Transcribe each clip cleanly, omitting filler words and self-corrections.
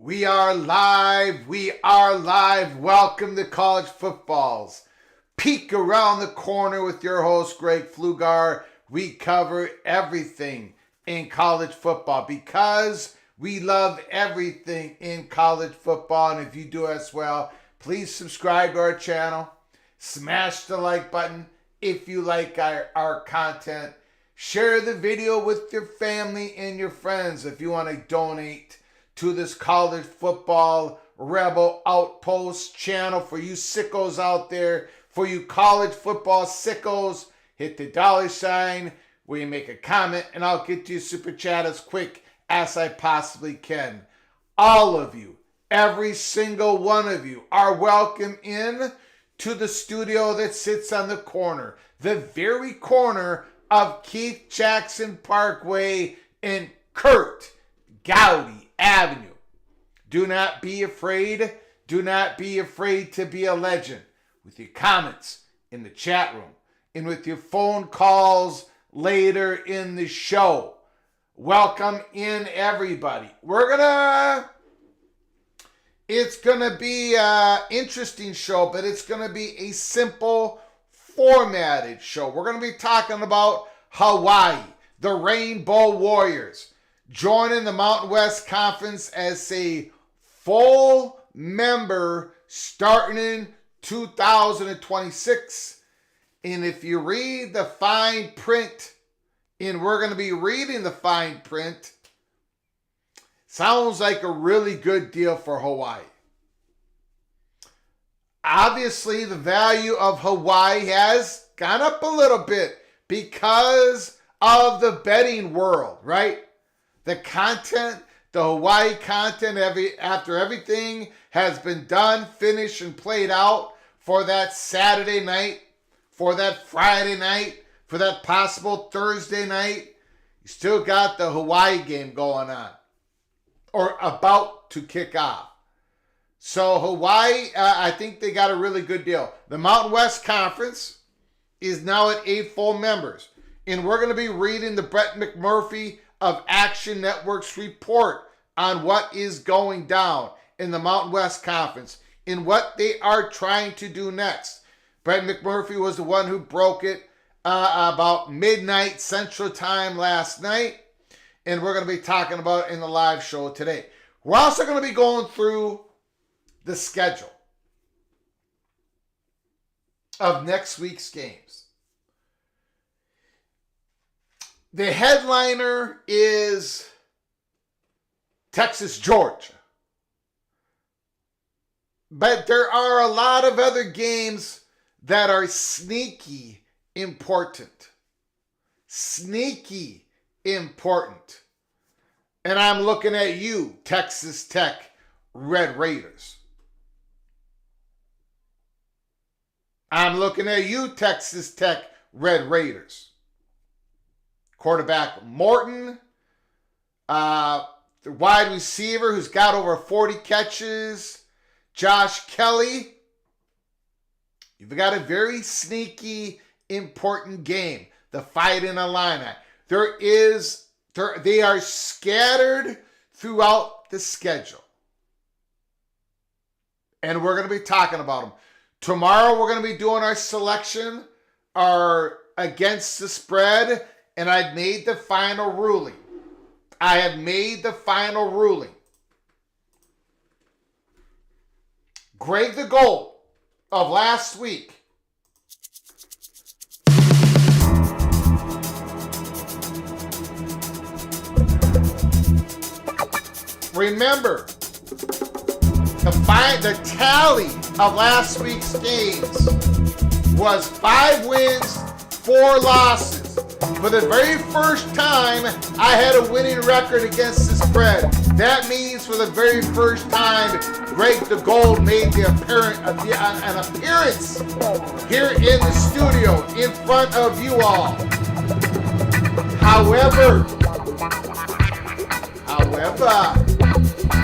We are live. We are live. Welcome to College Football's Peek Around the Corner with your host, Greg Flugar. We cover everything in college football because we love everything in college football. And if you do as well, please subscribe to our channel. Smash the like button if you like our content. Share the video with your family and your friends if you want to donate to this college football rebel outpost channel for you sickos out there. For you college football sickos, hit the $ where you make a comment and I'll get to your super chat as quick as I possibly can. All of you, every single one of you are welcome in to the studio that sits on the corner, the very corner of Keith Jackson Parkway and Kurt Gowdy Avenue. Do not be afraid. Do not be afraid to be a legend with your comments in the chat room and with your phone calls later in the show. Welcome in, everybody. It's gonna be an interesting show, but it's gonna be a simple formatted show. We're gonna be talking about Hawaii, the Rainbow Warriors, joining the Mountain West Conference as a full member starting in 2026. And if you read the fine print, and we're going to be reading the fine print, sounds like a really good deal for Hawaii. Obviously, the value of Hawaii has gone up a little bit because of the betting world, right? The content, the Hawaii content after everything has been done, finished, and played out for that Saturday night, for that Friday night, for that possible Thursday night. You still got the Hawaii game going on, or about to kick off. So Hawaii, I think they got a really good deal. The Mountain West Conference is now at 8 full members. And we're going to be reading the Brett McMurphy of Action Network's report on what is going down in the Mountain West Conference and what they are trying to do next. Brett McMurphy was the one who broke it about midnight Central Time last night. And we're going to be talking about it in the live show today. We're also going to be going through the schedule of next week's games. The headliner is Texas, Georgia. But there are a lot of other games that are sneaky important. Sneaky important. And I'm looking at you, Texas Tech Red Raiders. I'm looking at you, Texas Tech Red Raiders. Quarterback Morton, the wide receiver who's got over 40 catches, Josh Kelly. You've got a very sneaky, important game. The Fighting Illini. They are scattered throughout the schedule. And we're going to be talking about them. Tomorrow we're going to be doing our selection, our against the spread, and I've made the final ruling. I have made the final ruling. Greg the Gold of last week. Remember, the tally of last week's games was 5 wins, 4 losses. For the very first time, I had a winning record against the spread. That means for the very first time, Greg the Gold made an appearance here in the studio in front of you all. However,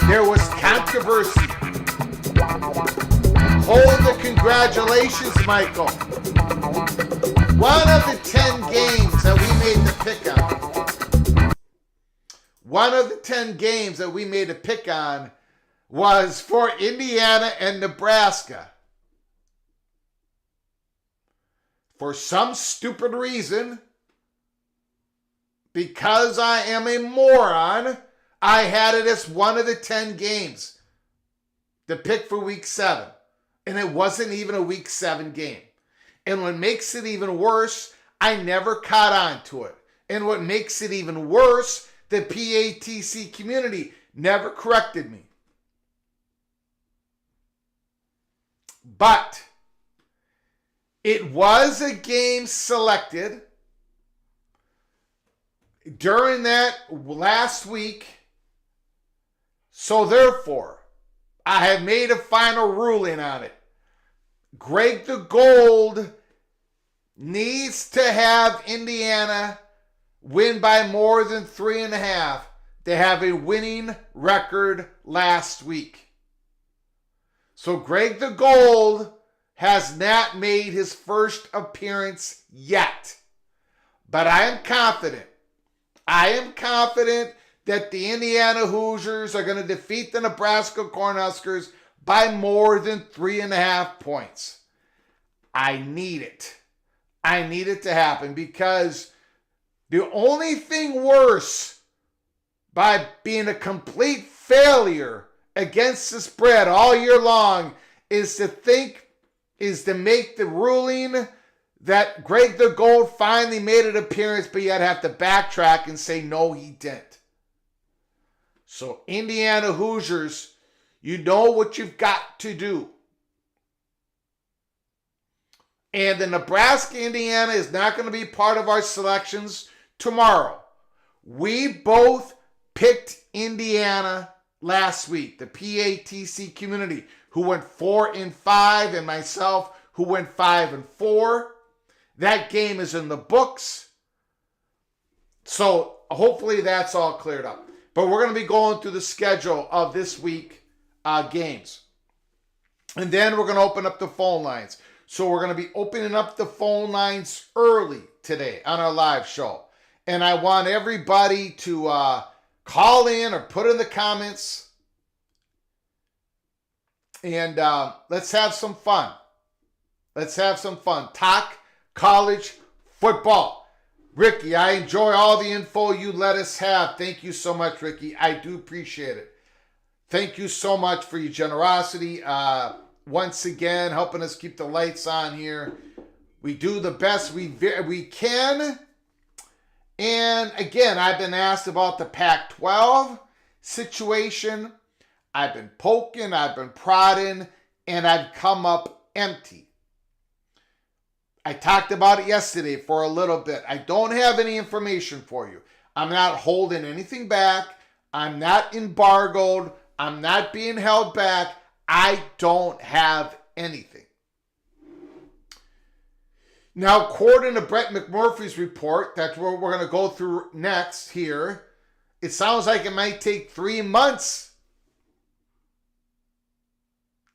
there was controversy. Hold the congratulations, Michael. One of the 10 games that we made the pick on. One of the 10 games that we made a pick on was for Indiana and Nebraska. For some stupid reason, because I am a moron, I had it as one of the 10 games to pick for week 7. And it wasn't even a week 7 game. And what makes it even worse, I never caught on to it. And what makes it even worse, the PATC community never corrected me. But it was a game selected during that last week. So therefore, I have made a final ruling on it. Greg the Gold needs to have Indiana win by more than 3.5 to have a winning record last week. So Greg the Gold has not made his first appearance yet. But I am confident. I am confident that the Indiana Hoosiers are going to defeat the Nebraska Cornhuskers by more than 3.5 points. I need it. I need it to happen because the only thing worse by being a complete failure against the spread all year long is to make the ruling that Greg the Gold finally made an appearance, but yet have to backtrack and say, no, he didn't. So Indiana Hoosiers, you know what you've got to do. And the Nebraska-Indiana is not going to be part of our selections tomorrow. We both picked Indiana last week, the PATC community, who went 4-5, and myself, who went 5-4. That game is in the books. So hopefully that's all cleared up. But we're going to be going through the schedule of this week games. And then we're going to open up the phone lines. So we're going to be opening up the phone lines early today on our live show. And I want everybody to call in or put in the comments. And let's have some fun. Let's have some fun. Talk college football. Ricky, I enjoy all the info you let us have. Thank you so much, Ricky. I do appreciate it. Thank you so much for your generosity. Once again, helping us keep the lights on here. We do the best we can. And again, I've been asked about the Pac-12 situation. I've been poking, I've been prodding, and I've come up empty. I talked about it yesterday for a little bit. I don't have any information for you. I'm not holding anything back. I'm not embargoed. I'm not being held back. I don't have anything. Now, according to Brett McMurphy's report, that's what we're going to go through next here, it sounds like it might take 3 months.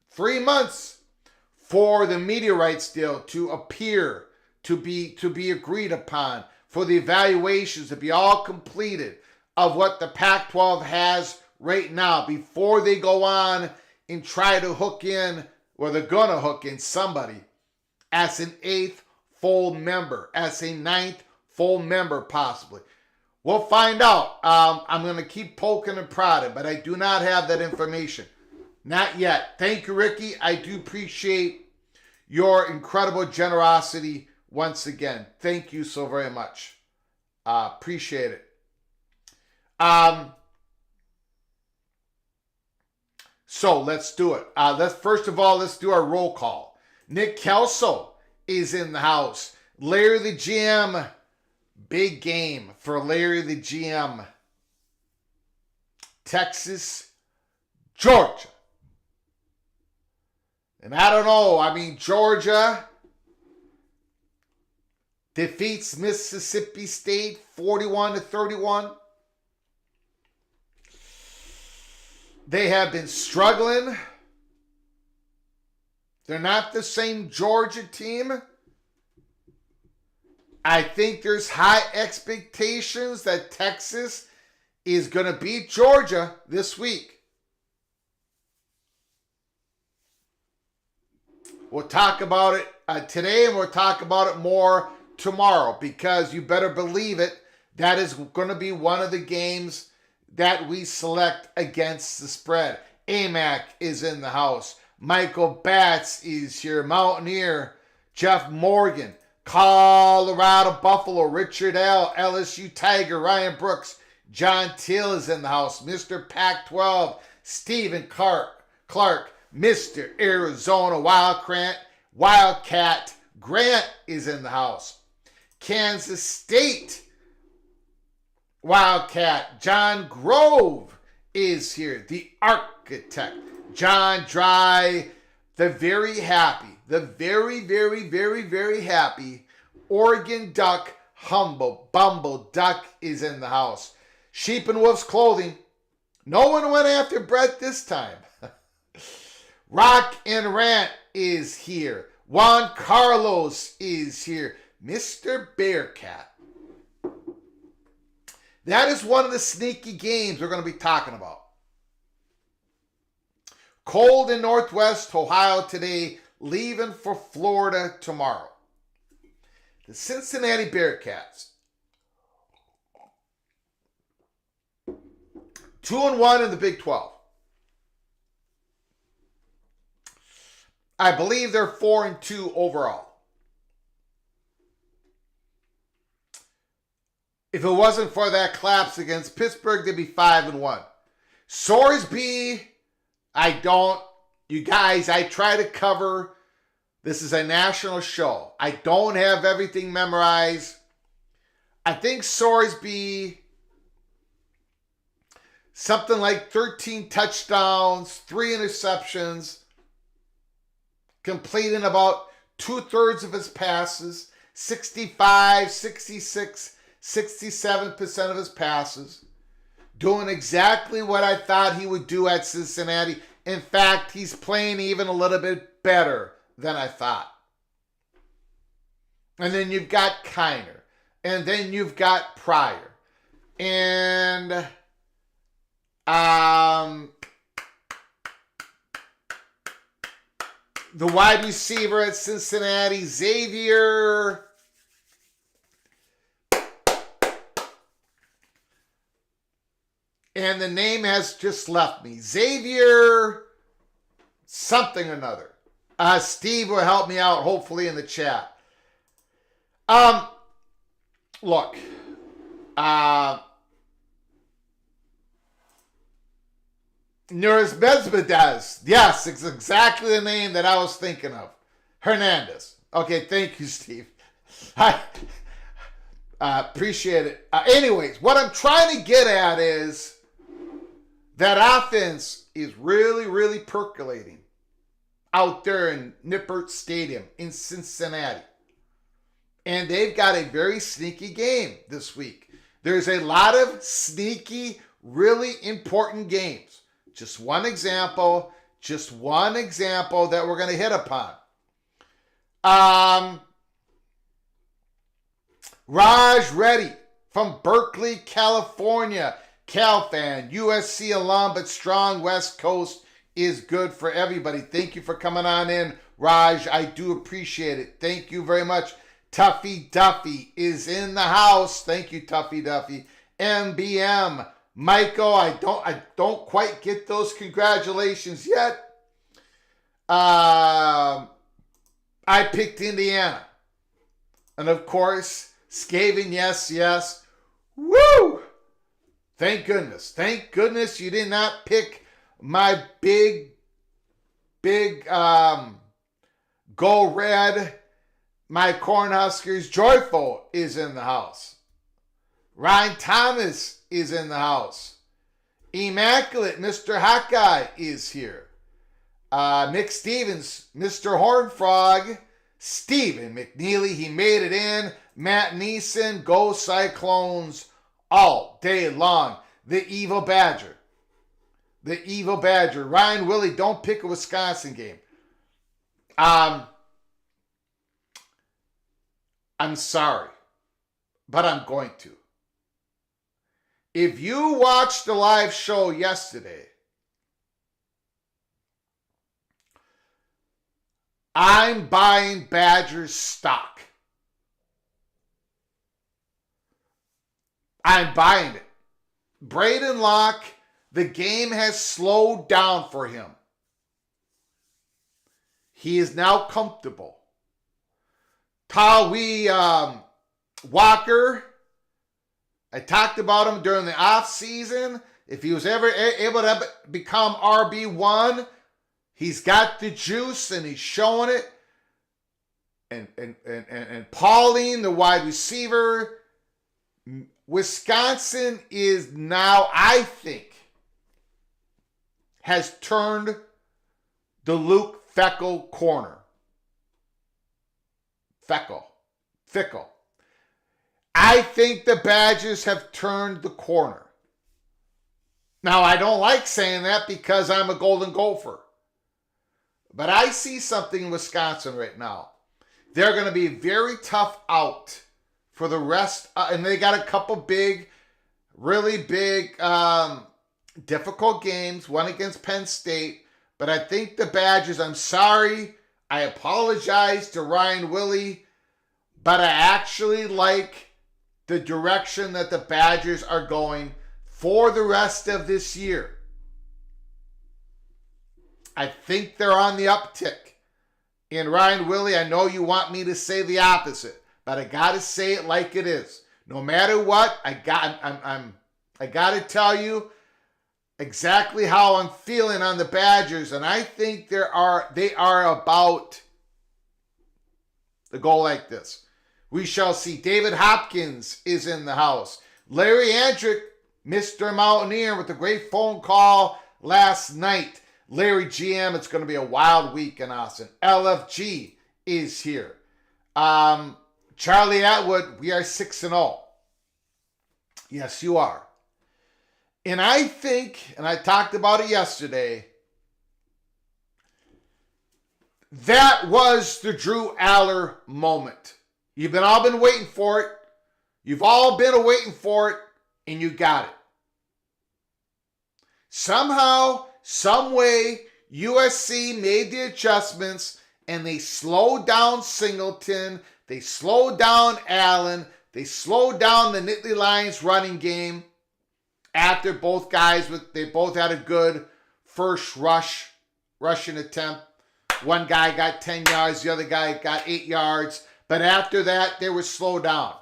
3 months for the media rights deal to appear, to be agreed upon, for the evaluations to be all completed of what the Pac-12 has right now before they go on and try to hook in, or they're going to hook in somebody as an 8th full member, as a 9th full member possibly. We'll find out. I'm going to keep poking and prodding, but I do not have that information. Not yet. Thank you, Ricky. I do appreciate your incredible generosity once again. Thank you so very much. Appreciate it. So let's do it. First of all, let's do our roll call. Nick Kelso is in the house. Larry the GM. Big game for Larry the GM. Texas, Georgia. And I don't know, Georgia defeats Mississippi State 41-31. They have been struggling. They're not the same Georgia team. I think there's high expectations that Texas is going to beat Georgia this week. We'll talk about it today, and we'll talk about it more tomorrow, because you better believe it, that is going to be one of the games that we select against the spread. AMAC is in the house. Michael Batts is here. Mountaineer, Jeff Morgan, Colorado Buffalo, Richard L., LSU Tiger, Ryan Brooks, John Till is in the house. Mr. Pac-12, Stephen Clark, Mr. Arizona Wildcat Grant is in the house. Kansas State Wildcat John Grove is here. The architect, John Dry, the very happy, the very, very, very, very happy Oregon Duck Humble Bumble Duck is in the house. Sheep and Wolf's Clothing. No one went after Brett this time. Rock and Rant is here. Juan Carlos is here. Mr. Bearcat. That is one of the sneaky games we're going to be talking about. Cold in Northwest Ohio today, leaving for Florida tomorrow. The Cincinnati Bearcats. 2-1 in the Big 12. I believe they're 4-2 overall. If it wasn't for that collapse against Pittsburgh, they'd be 5-1. Sorsby, you guys, I try to cover. This is a national show. I don't have everything memorized. I think Sorsby something like 13 touchdowns, 3 interceptions, completing about 2/3 of his passes, 65, 66, 67% of his passes, doing exactly what I thought he would do at Cincinnati. In fact, he's playing even a little bit better than I thought. And then you've got Kiner. And then you've got Pryor. And the wide receiver at Cincinnati, Xavier. And the name has just left me. Xavier something or another. Steve will help me out, hopefully, in the chat. Look. Nurisbezbedez. Yes, it's exactly the name that I was thinking of. Hernandez. Okay, thank you, Steve. I appreciate it. Anyways, what I'm trying to get at is that offense is really, really percolating out there in Nippert Stadium in Cincinnati. And they've got a very sneaky game this week. There's a lot of sneaky, really important games. Just one example that we're going to hit upon. Raj Reddy from Berkeley, California. Cal fan, USC alum, but strong West Coast is good for everybody. Thank you for coming on in, Raj. I do appreciate it. Thank you very much. Tuffy Duffy is in the house. Thank you, Tuffy Duffy. MBM. Michael, I don't quite get those congratulations yet. I picked Indiana. And of course, Skaven, yes. Woo! Thank goodness. Thank goodness you did not pick my big Go Red. My Cornhuskers. Joyful is in the house. Ryan Thomas is in the house. Immaculate, Mr. Hawkeye is here. Mick Stevens, Mr. Hornfrog. Stephen McNeely, he made it in. Matt Neeson, go Cyclones all day long. The Evil Badger. Ryan Willie, don't pick a Wisconsin game. I'm sorry, but I'm going to. If you watched the live show yesterday, I'm buying Badgers stock. I'm buying it. Braden Locke, the game has slowed down for him. He is now comfortable. Tawi Walker, I talked about him during the offseason. If he was ever able to become RB1, he's got the juice and he's showing it. And Pauline, the wide receiver. Wisconsin is now, I think, has turned the Luke Fickell corner. Fickle. I think the Badgers have turned the corner. Now, I don't like saying that because I'm a Golden Gopher. But I see something in Wisconsin right now. They're going to be very tough out for the rest. And they got a couple really big, difficult games. One against Penn State. But I think the Badgers, I'm sorry. I apologize to Ryan Willie. But I actually like the direction that the Badgers are going for the rest of this year. I think they're on the uptick. And Ryan Willie, I know you want me to say the opposite, but I got to say it like it is. No matter what, I got to tell you exactly how I'm feeling on the Badgers, and I think they are about to go like this. We shall see. David Hopkins is in the house. Larry Andrick, Mr. Mountaineer with a great phone call last night. Larry GM, it's going to be a wild week in Austin. LFG is here. Charlie Atwood, we are 6-0. Yes, you are. And I think, and I talked about it yesterday, that was the Drew Aller moment. You've all been waiting for it. You've all been waiting for it, and you got it. Somehow, some way, USC made the adjustments, and they slowed down Singleton. They slowed down Allen. They slowed down the Nittany Lions running game after both guys, they both had a good first rushing attempt. One guy got 10 yards, the other guy got 8 yards. But after that, they were slowed down.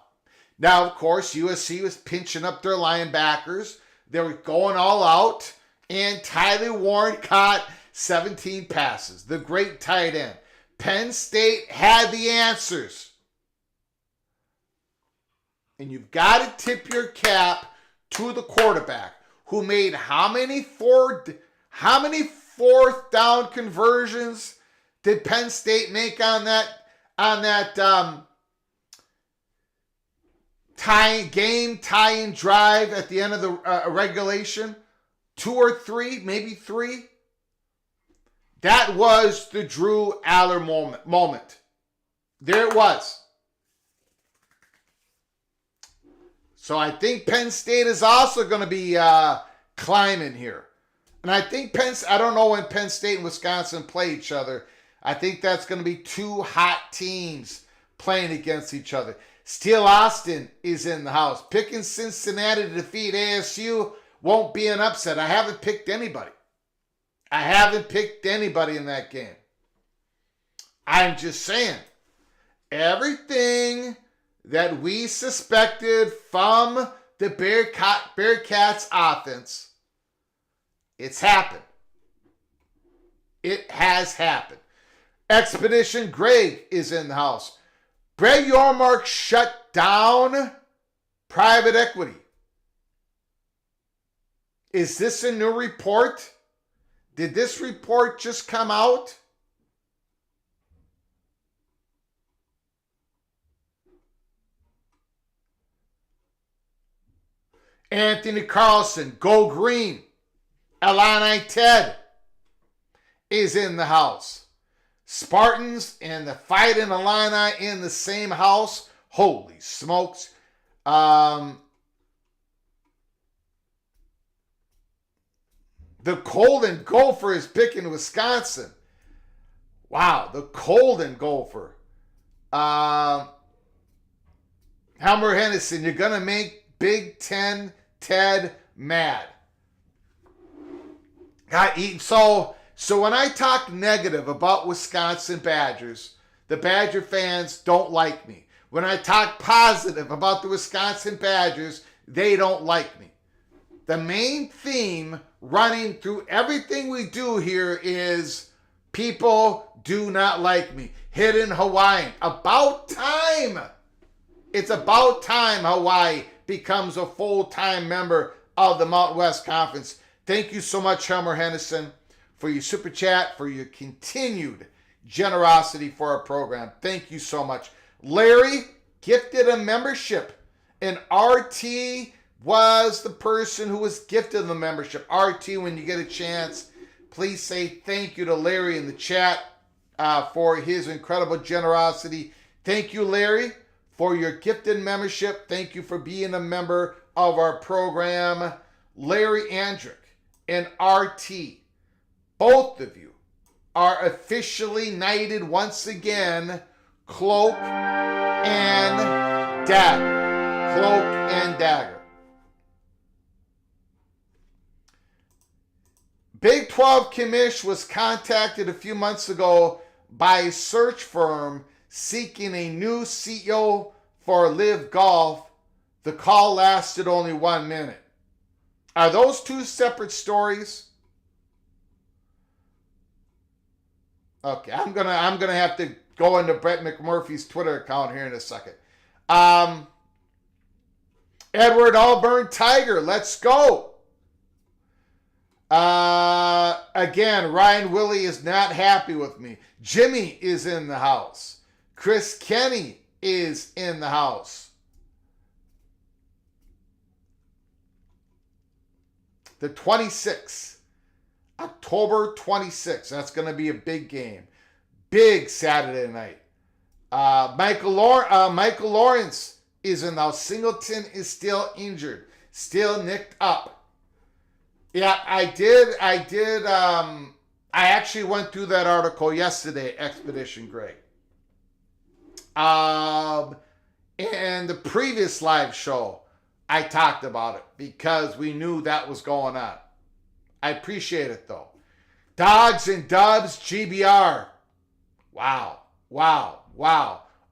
Now, of course, USC was pinching up their linebackers. They were going all out. And Tyler Warren caught 17 passes. The great tight end. Penn State had the answers. And you've got to tip your cap to the quarterback who made how many fourth down conversions did Penn State make on that tying drive at the end of the regulation? 2 or 3, maybe 3. That was the Drew Aller moment. There it was. So I think Penn State is also going to be climbing here. And I think I don't know when Penn State and Wisconsin play each other. I think that's going to be 2 hot teams playing against each other. Steel Austin is in the house. Picking Cincinnati to defeat ASU won't be an upset. I haven't picked anybody. I haven't picked anybody in that game. I'm just saying, everything that we suspected from the Bearcats offense, it's happened. It has happened. Expedition Greg is in the house. Brett Yormark shut down private equity. Is this a new report? Did this report just come out? Anthony Carlson, go green. Illini Ted is in the house. Spartans and the Fighting Illini in the same house. Holy smokes. The Colden Gopher is picking Wisconsin. Wow, the Colden Gopher. Helmer Hennessy, you're going to make Big Ten Ted mad. Got eaten. So when I talk negative about Wisconsin Badgers, the Badger fans don't like me. When I talk positive about the Wisconsin Badgers, they don't like me. The main theme running through everything we do here is people do not like me. Hidden Hawaiian. About time. It's about time Hawaii becomes a full-time member of the Mountain West Conference. Thank you so much, Helmer Henderson, for your super chat, for your continued generosity for our program. Thank you so much. Larry gifted a membership, and RT was the person who was gifted the membership. RT, when you get a chance, please say thank you to Larry in the chat for his incredible generosity. Thank you, Larry, for your gifted membership. Thank you for being a member of our program. Larry Andrick and RT, both of you are officially knighted once again, Cloak and Dagger. Cloak and Dagger. Big 12 Commish was contacted a few months ago by a search firm seeking a new CEO for Live Golf. The call lasted only 1 minute. Are those two separate stories? Okay, I'm gonna have to go into Brett McMurphy's Twitter account here in a second. Edward Auburn Tiger, let's go. Again, Ryan Willie is not happy with me. Jimmy is in the house. Chris Kenny is in the house. The 26th, October 26th. That's going to be a big game. Big Saturday night. Michael Lawrence is in the house. Singleton is still injured. Still nicked up. Yeah, I did. I actually went through that article yesterday, Expedition Greg. And the previous live show, I talked about it because we knew that was going on. I appreciate it though. Dogs and Dubs, GBR. Wow.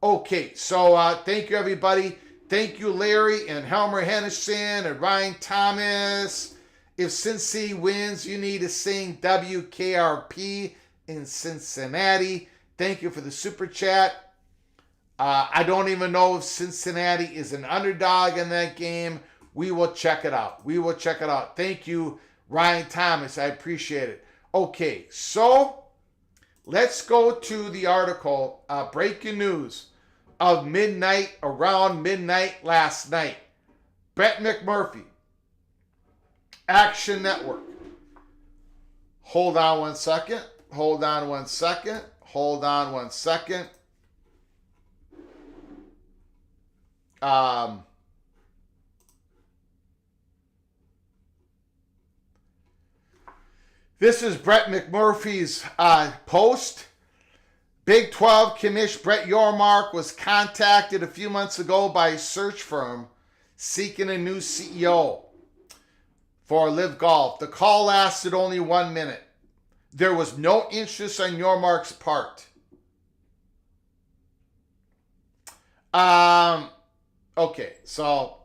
Okay, so thank you everybody. Thank you Larry and Helmer Hennison and Ryan Thomas. If Cincy wins, you need to sing WKRP in Cincinnati. Thank you for the super chat. I don't even know if Cincinnati is an underdog in that game. We will check it out. Thank you, Ryan Thomas. I appreciate it. Okay, so let's go to the article, breaking news of around midnight last night. Brett McMurphy, Action Network. Hold on one second. This is Brett McMurphy's post. Big 12 commish Brett Yormark was contacted a few months ago by a search firm seeking a new CEO for Live Golf. The call lasted only 1 minute. There was no interest on Yormark's part. Okay, so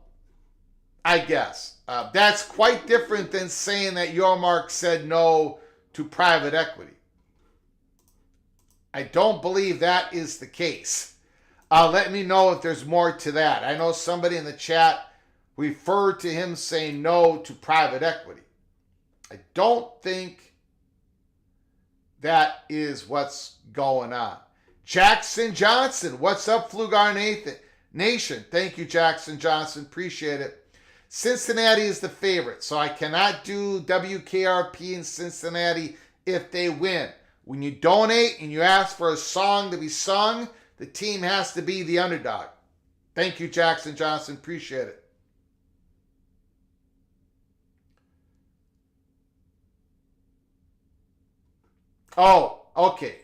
I guess that's quite different than saying that Yormark said no to private equity. I don't believe that is the case. Let me know if there's more to that. I know somebody in the chat referred to him saying no to private equity. I don't think that is what's going on. Jackson Johnson, what's up, Flugar Nation? Thank you, Jackson Johnson. Appreciate it. Cincinnati is the favorite, so I cannot do WKRP in Cincinnati if they win. When you donate and you ask for a song to be sung, the team has to be the underdog. Thank you, Jackson Johnson. Appreciate it. Oh, okay.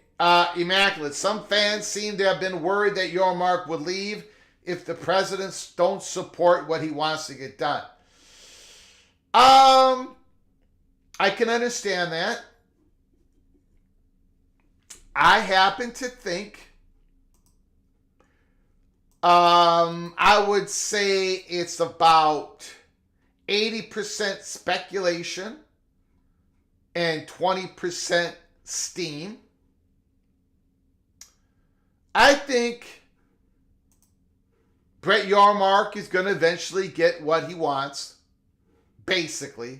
Immaculate. Some fans seem to have been worried that Yormark would leave if the presidents don't support what he wants to get done. I can understand that. I happen to think, I would say it's about 80% speculation and 20% steam. I think Brett Yormark is going to eventually get what he wants, basically,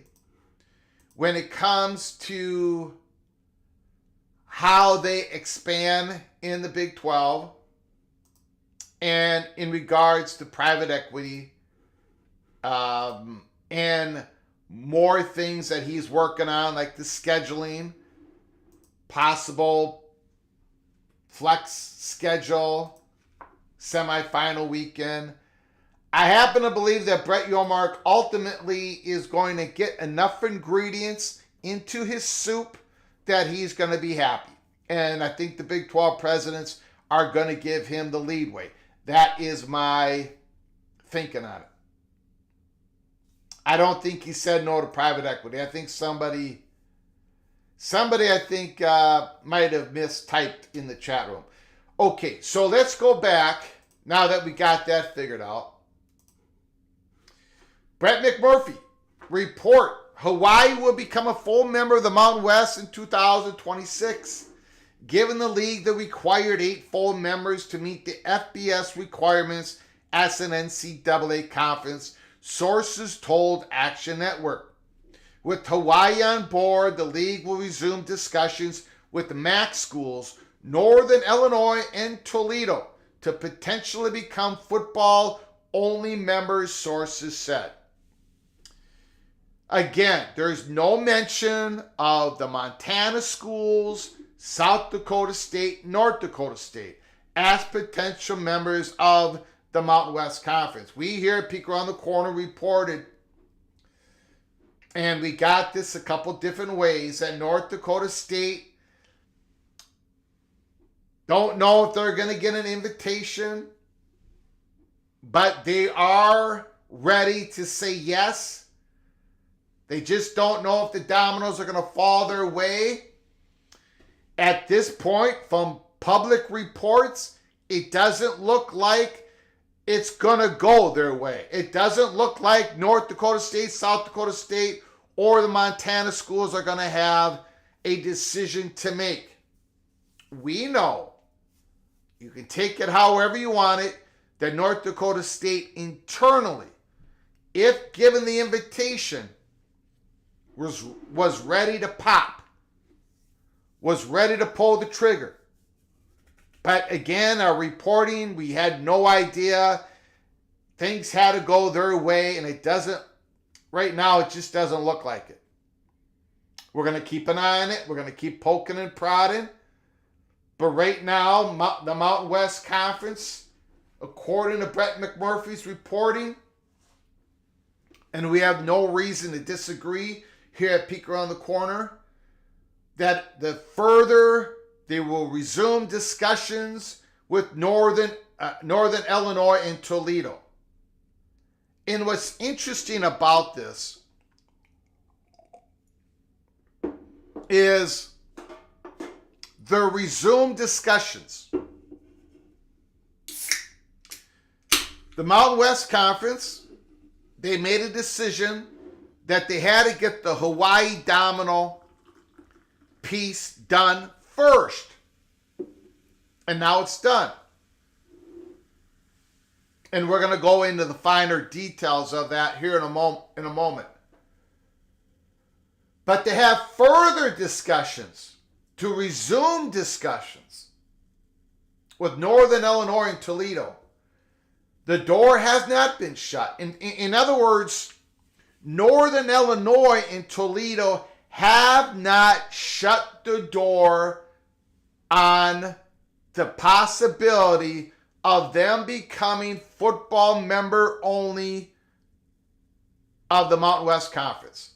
when it comes to how they expand in the Big 12 and in regards to private equity and more things that he's working on, like the scheduling, possible flex schedule, semifinal weekend. I happen to believe that Brett Yormark ultimately is going to get enough ingredients into his soup that he's going to be happy. And I think the Big 12 presidents are going to give him the leadway. That is my thinking on it. I don't think he said no to private equity. I think somebody I think might have mistyped in the chat room. Okay, so let's go back now that we got that figured out. Brett McMurphy, report. Hawaii will become a full member of the Mountain West in 2026. Given the league the required 8 full members to meet the FBS requirements as an NCAA conference, sources told Action Network. With Hawaii on board, the league will resume discussions with the MAC schools, Northern Illinois and Toledo, to potentially become football-only members, sources said. Again, there's no mention of the Montana schools, South Dakota State, North Dakota State as potential members of the Mountain West Conference. We here at Peek Around the Corner reported, and we got this a couple different ways, that North Dakota State don't know if they're going to get an invitation, but they are ready to say yes. They just don't know if the dominoes are going to fall their way. At this point, from public reports, it doesn't look like it's going to go their way. It doesn't look like North Dakota State, South Dakota State, or the Montana schools are going to have a decision to make. We know, you can take it however you want it, that North Dakota State internally, if given the invitation, was ready to pop, was ready to pull the trigger. But again, our reporting, we had no idea. Things had to go their way, and it doesn't, right now, it just doesn't look like it. We're going to keep an eye on it. We're going to keep poking and prodding. But right now, the Mountain West Conference, according to Brett McMurphy's reporting, and we have no reason to disagree here at Peek Around the Corner, that the further they will resume discussions with Northern Illinois and Toledo. And what's interesting about this is the resumed discussions. The Mountain West Conference, they made a decision that they had to get the Hawaii domino piece done first. And now it's done. And we're going to go into the finer details of that here in a moment. But to have further discussions, to resume discussions with Northern Illinois and Toledo, the door has not been shut. In other words, Northern Illinois and Toledo have not shut the door on the possibility of them becoming football member only of the Mountain West Conference.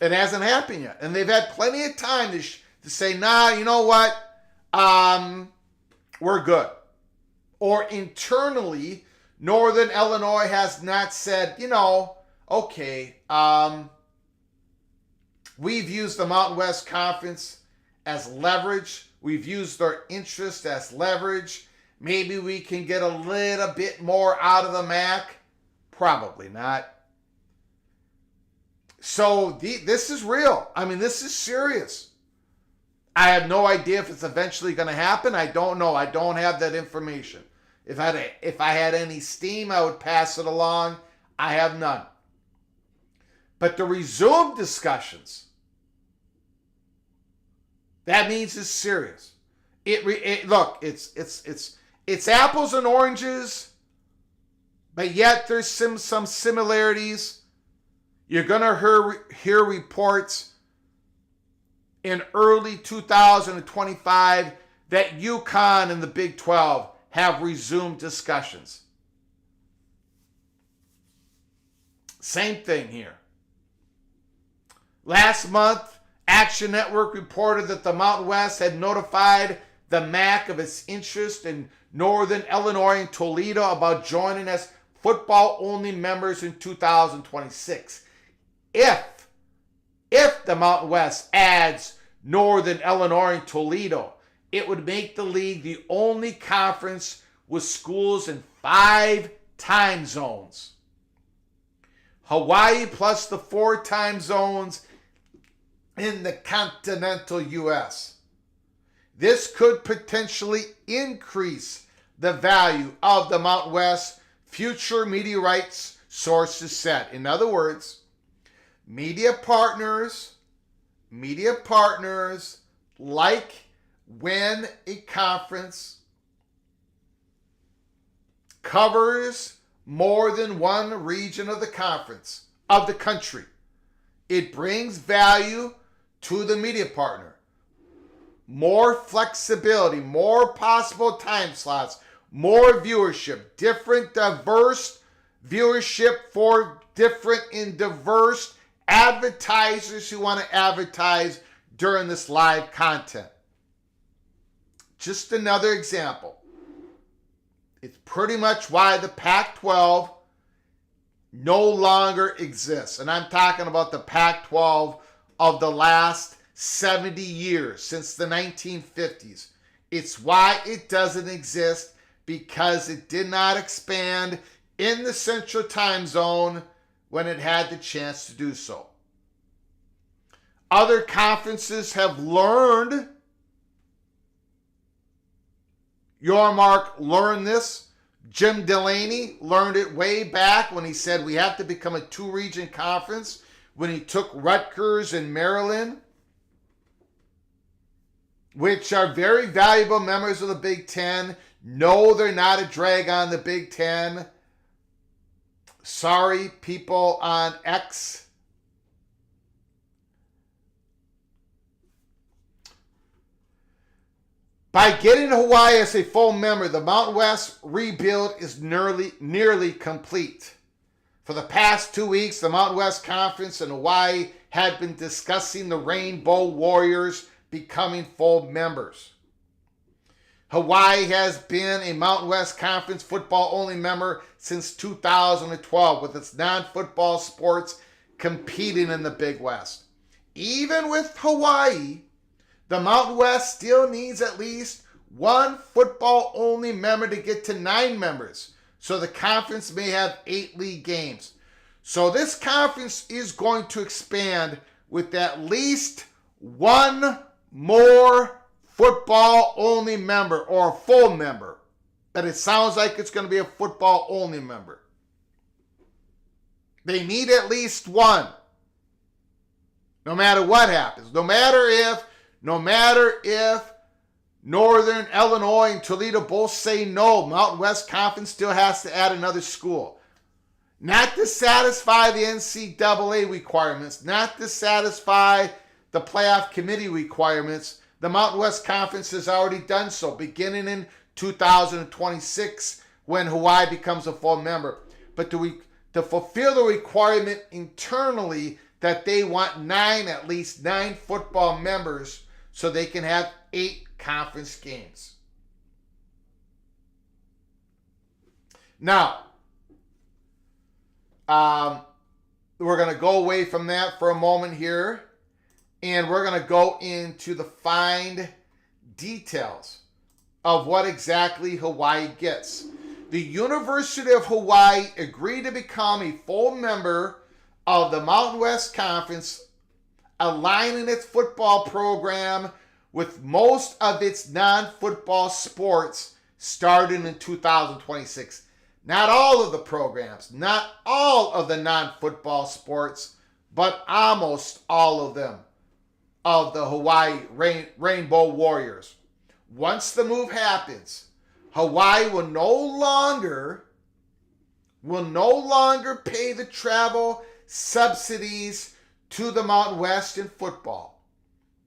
It hasn't happened yet. And they've had plenty of time to say, nah, you know what? We're good. Or internally, Northern Illinois has not said, okay, we've used the Mountain West Conference as leverage. We've used their interest as leverage. Maybe we can get a little bit more out of the MAC. Probably not. So this is real. I mean, this is serious. I have no idea if it's eventually going to happen. I don't know. I don't have that information. If I had any steam, I would pass it along. I have none. But the resumed discussions, that means it's serious. Look, it's apples and oranges, but yet there's some similarities. You're going to hear reports in early 2025 that UConn and the Big 12 have resumed discussions. Same thing here. Last month, Action Network reported that the Mountain West had notified the MAC of its interest in Northern Illinois and Toledo about joining as football-only members in 2026. If the Mountain West adds Northern Illinois and Toledo, it would make the league the only conference with schools in 5 time zones. Hawaii plus the 4 time zones in the continental U.S. This could potentially increase the value of the Mountain West future media rights sources said. In other words, media partners like when a conference covers more than one region of the conference, of the country. It brings value to the media partner. More flexibility, more possible time slots, more viewership, different diverse viewership for different and diverse advertisers who want to advertise during this live content. Just another example. It's pretty much why the Pac-12 no longer exists. And I'm talking about the Pac-12 of the last 70 years, since the 1950s. It's why it doesn't exist, because it did not expand in the Central Time Zone when it had the chance to do so. Other conferences have learned. Yormark learned this. Jim Delaney learned it way back when he said we have to become a two-region conference, when he took Rutgers and Maryland, which are very valuable members of the Big Ten. No, they're not a drag on the Big Ten. Sorry, people on X. By getting Hawaii as a full member, the Mountain West rebuild is nearly complete. For the past 2 weeks, the Mountain West Conference and Hawaii had been discussing the Rainbow Warriors becoming full members. Hawaii has been a Mountain West Conference football-only member since 2012, with its non-football sports competing in the Big West. Even with Hawaii, the Mountain West still needs at least one football-only member to get to 9 members, so the conference may have 8 league games. So this conference is going to expand with at least one more football-only member, or a full member. But it sounds like it's going to be a football-only member. They need at least one, no matter what happens. No matter if Northern Illinois and Toledo both say no, Mountain West Conference still has to add another school. Not to satisfy the NCAA requirements, not to satisfy the playoff committee requirements. The Mountain West Conference has already done so, beginning in 2026 when Hawaii becomes a full member. But to fulfill the requirement internally that they want at least nine football members, so they can have 8 conference games. Now, we're going to go away from that for a moment here, and we're going to go into the fine details of what exactly Hawaii gets. The University of Hawaii agreed to become a full member of the Mountain West Conference, aligning its football program with most of its non-football sports starting in 2026. Not all of the programs, not all of the non-football sports, but almost all of them, of the Hawaii Rainbow Warriors. Once the move happens, Hawaii will no longer pay the travel subsidies to the Mountain West in football,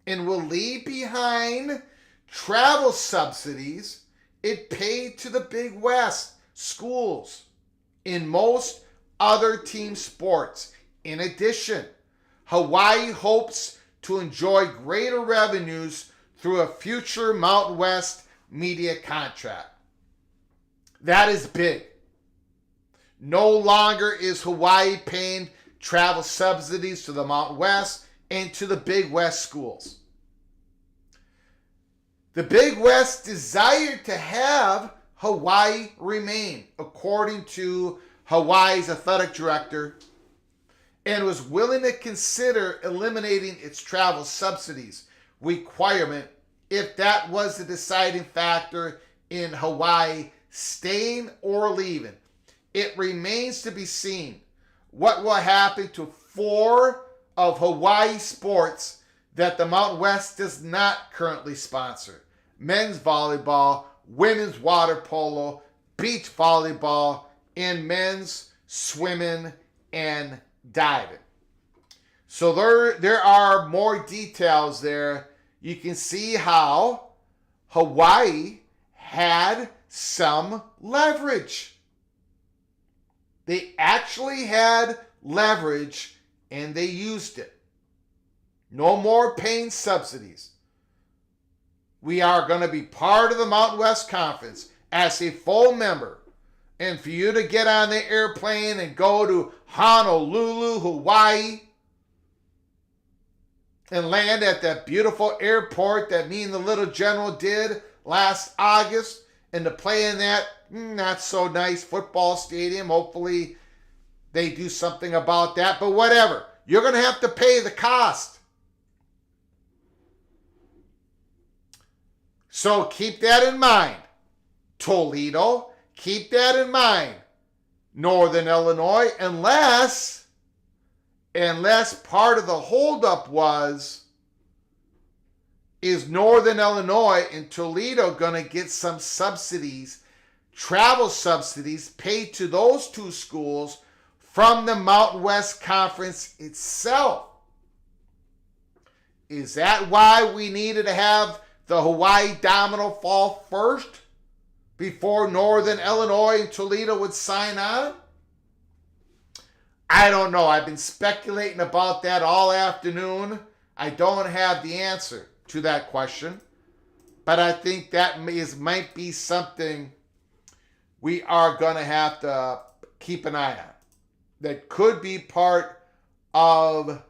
and will leave behind travel subsidies it paid to the Big West schools in most other team sports. In addition, Hawaii hopes to enjoy greater revenues through a future Mountain West media contract. That is big. No longer is Hawaii paying travel subsidies to the Mountain West and to the Big West schools. The Big West desired to have Hawaii remain, according to Hawaii's athletic director, and was willing to consider eliminating its travel subsidies requirement if that was the deciding factor in Hawaii staying or leaving. it remains to be seen what will happen to 4 of Hawaii sports that the Mountain West does not currently sponsor: men's volleyball, women's water polo, beach volleyball, and men's swimming and diving. So there are more details there. You can see how Hawaii had some leverage. They actually had leverage and they used it. No more paying subsidies. We are going to be part of the Mountain West Conference as a full member. And for you to get on the airplane and go to Honolulu, Hawaii, and land at that beautiful airport that me and the little general did last August, and to play in that not so nice football stadium. Hopefully they do something about that, but whatever. You're going to have to pay the cost. So keep that in mind. Toledo, keep that in mind. Northern Illinois, unless part of the holdup is Northern Illinois and Toledo going to get some subsidies, travel subsidies paid to those 2 schools from the Mountain West Conference itself. Is that why we needed to have the Hawaii domino fall first before Northern Illinois and Toledo would sign on? I don't know. I've been speculating about that all afternoon. I don't have the answer to that question, but I think that might be something we are going to have to keep an eye on. That could be part of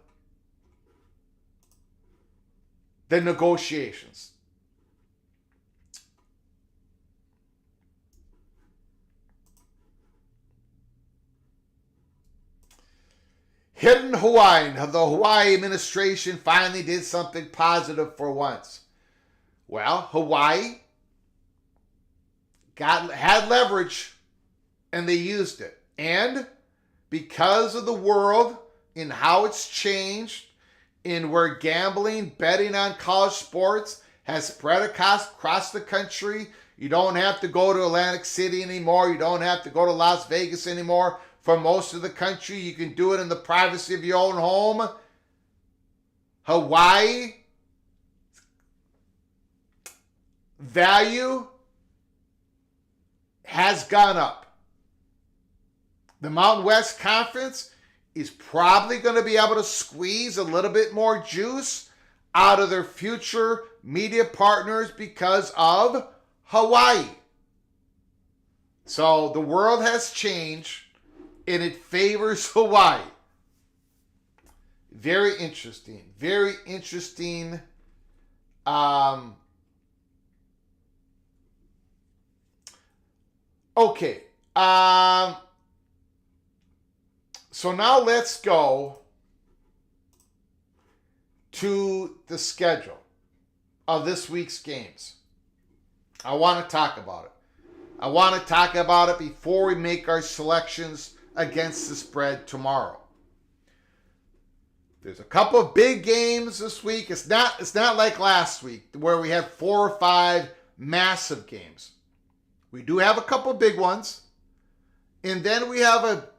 the negotiations. Hidden Hawaii. The Hawaii administration finally did something positive for once. Well, Hawaii had leverage and they used it. And because of the world and how it's changed, and where gambling, betting on college sports has spread across the country, you don't have to go to Atlantic City anymore. You don't have to go to Las Vegas anymore. For most of the country, you can do it in the privacy of your own home. Hawaii value has gone up. The Mountain West Conference is probably going to be able to squeeze a little bit more juice out of their future media partners because of Hawaii. So the world has changed and it favors Hawaii. Very interesting. Very interesting. Okay. So now let's go to the schedule of this week's games. I want to talk about it. I want to talk about it before we make our selections against the spread tomorrow. There's a couple of big games this week. It's not like last week where we had 4 or 5 massive games. We do have a couple of big ones. And then we have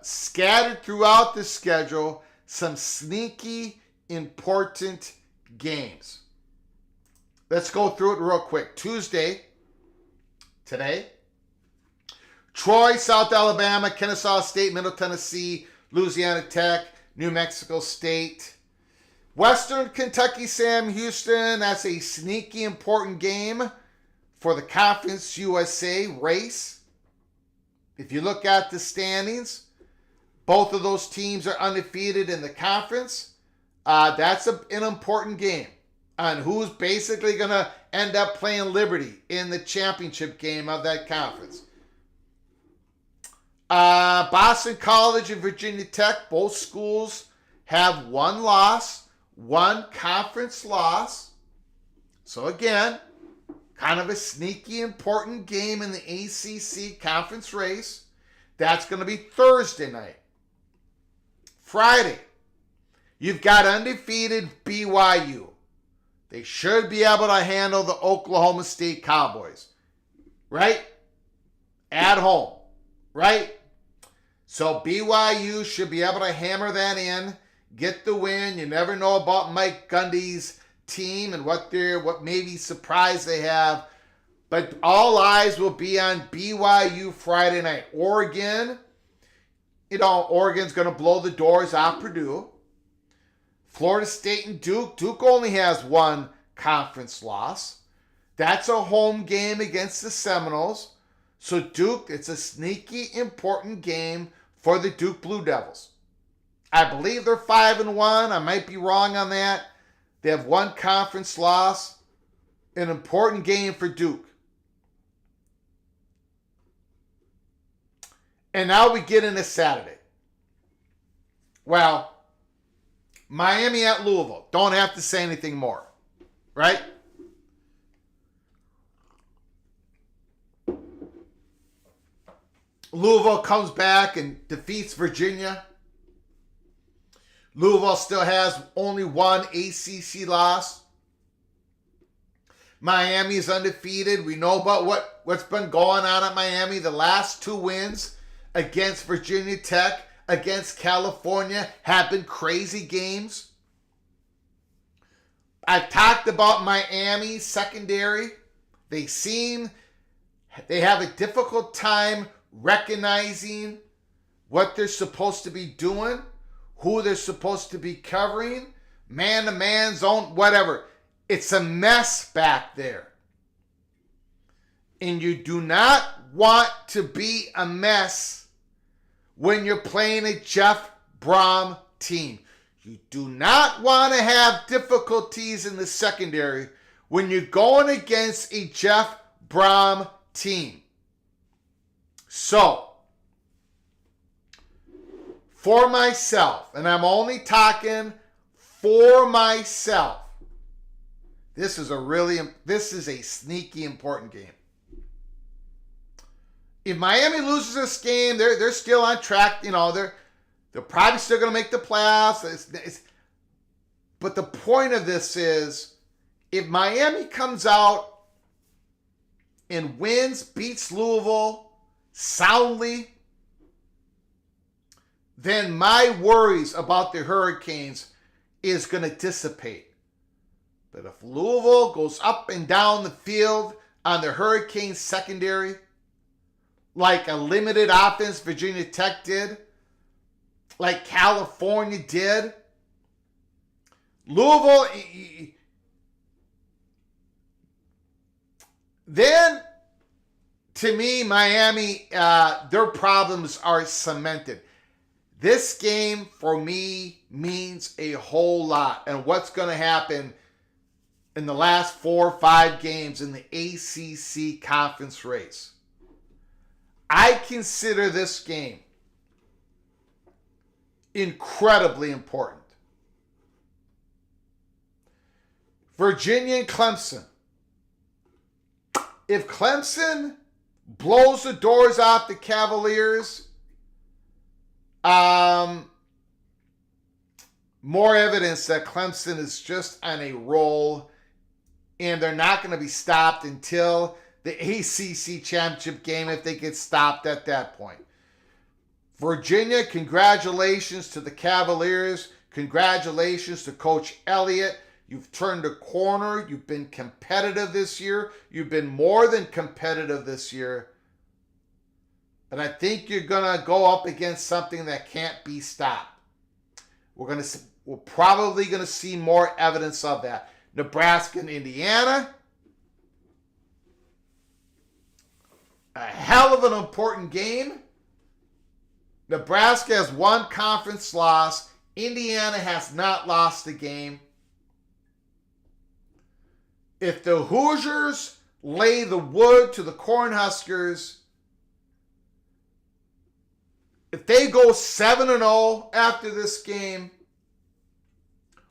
scattered throughout the schedule some sneaky, important games. Let's go through it real quick. Tuesday, today, Troy, South Alabama, Kennesaw State, Middle Tennessee, Louisiana Tech, New Mexico State. Western Kentucky, Sam Houston. That's a sneaky, important game for the Conference USA race. If you look at the standings, both of those teams are undefeated in the conference. That's an important game on who's basically going to end up playing Liberty in the championship game of that conference. Boston College and Virginia Tech, both schools have 1 loss, 1 conference loss. So again, kind of a sneaky important game in the ACC conference race. That's going to be Thursday night. Friday, you've got undefeated BYU. They should be able to handle the Oklahoma State Cowboys. Right? At home. Right? So BYU should be able to hammer that in, get the win. You never know about Mike Gundy's team and what maybe surprise they have. But all eyes will be on BYU Friday night. Oregon, Oregon's going to blow the doors off Purdue. Florida State and Duke. Duke only has one conference loss. That's a home game against the Seminoles. So Duke, it's a sneaky, important game for the Duke Blue Devils. I believe they're 5-1. I might be wrong on that. They have one conference loss. An important game for Duke. And now we get into Saturday. Well, Miami at Louisville. Don't have to say anything more. Right? Louisville comes back and defeats Virginia. Louisville still has only one ACC loss. Miami is undefeated. We know about what's been going on at Miami. The last two wins against Virginia Tech, against California, have been crazy games. I've talked about Miami secondary. They have a difficult time recognizing what they're supposed to be doing, who they're supposed to be covering, man-to-man, zone, whatever. It's a mess back there. And you do not want to be a mess when you're playing a Jeff Brom team. You do not want to have difficulties in the secondary when you're going against a Jeff Brom team. So, for myself, and I'm only talking for myself, this is a sneaky important game. If Miami loses this game, they're still on track. They're probably still going to make the playoffs. But the point of this is, if Miami comes out and wins, beats Louisville soundly, then my worries about the Hurricanes is going to dissipate. But if Louisville goes up and down the field on the Hurricanes secondary, like a limited offense Virginia Tech did, like California did, Louisville, then to me, Miami, their problems are cemented. This game, for me, means a whole lot. And what's going to happen in the last 4 or 5 games in the ACC conference race. I consider this game incredibly important. Virginia and Clemson. If Clemson blows the doors off the Cavaliers, more evidence that Clemson is just on a roll and they're not going to be stopped until the ACC championship game if they get stopped at that point. Virginia, congratulations to the Cavaliers. Congratulations to Coach Elliott. You've turned a corner. You've been competitive this year. You've been more than competitive this year. But I think you're going to go up against something that can't be stopped. We're probably going to see more evidence of that. Nebraska and Indiana. A hell of an important game. Nebraska has one conference loss. Indiana has not lost a game. If the Hoosiers lay the wood to the Cornhuskers, if they go 7-0 after this game,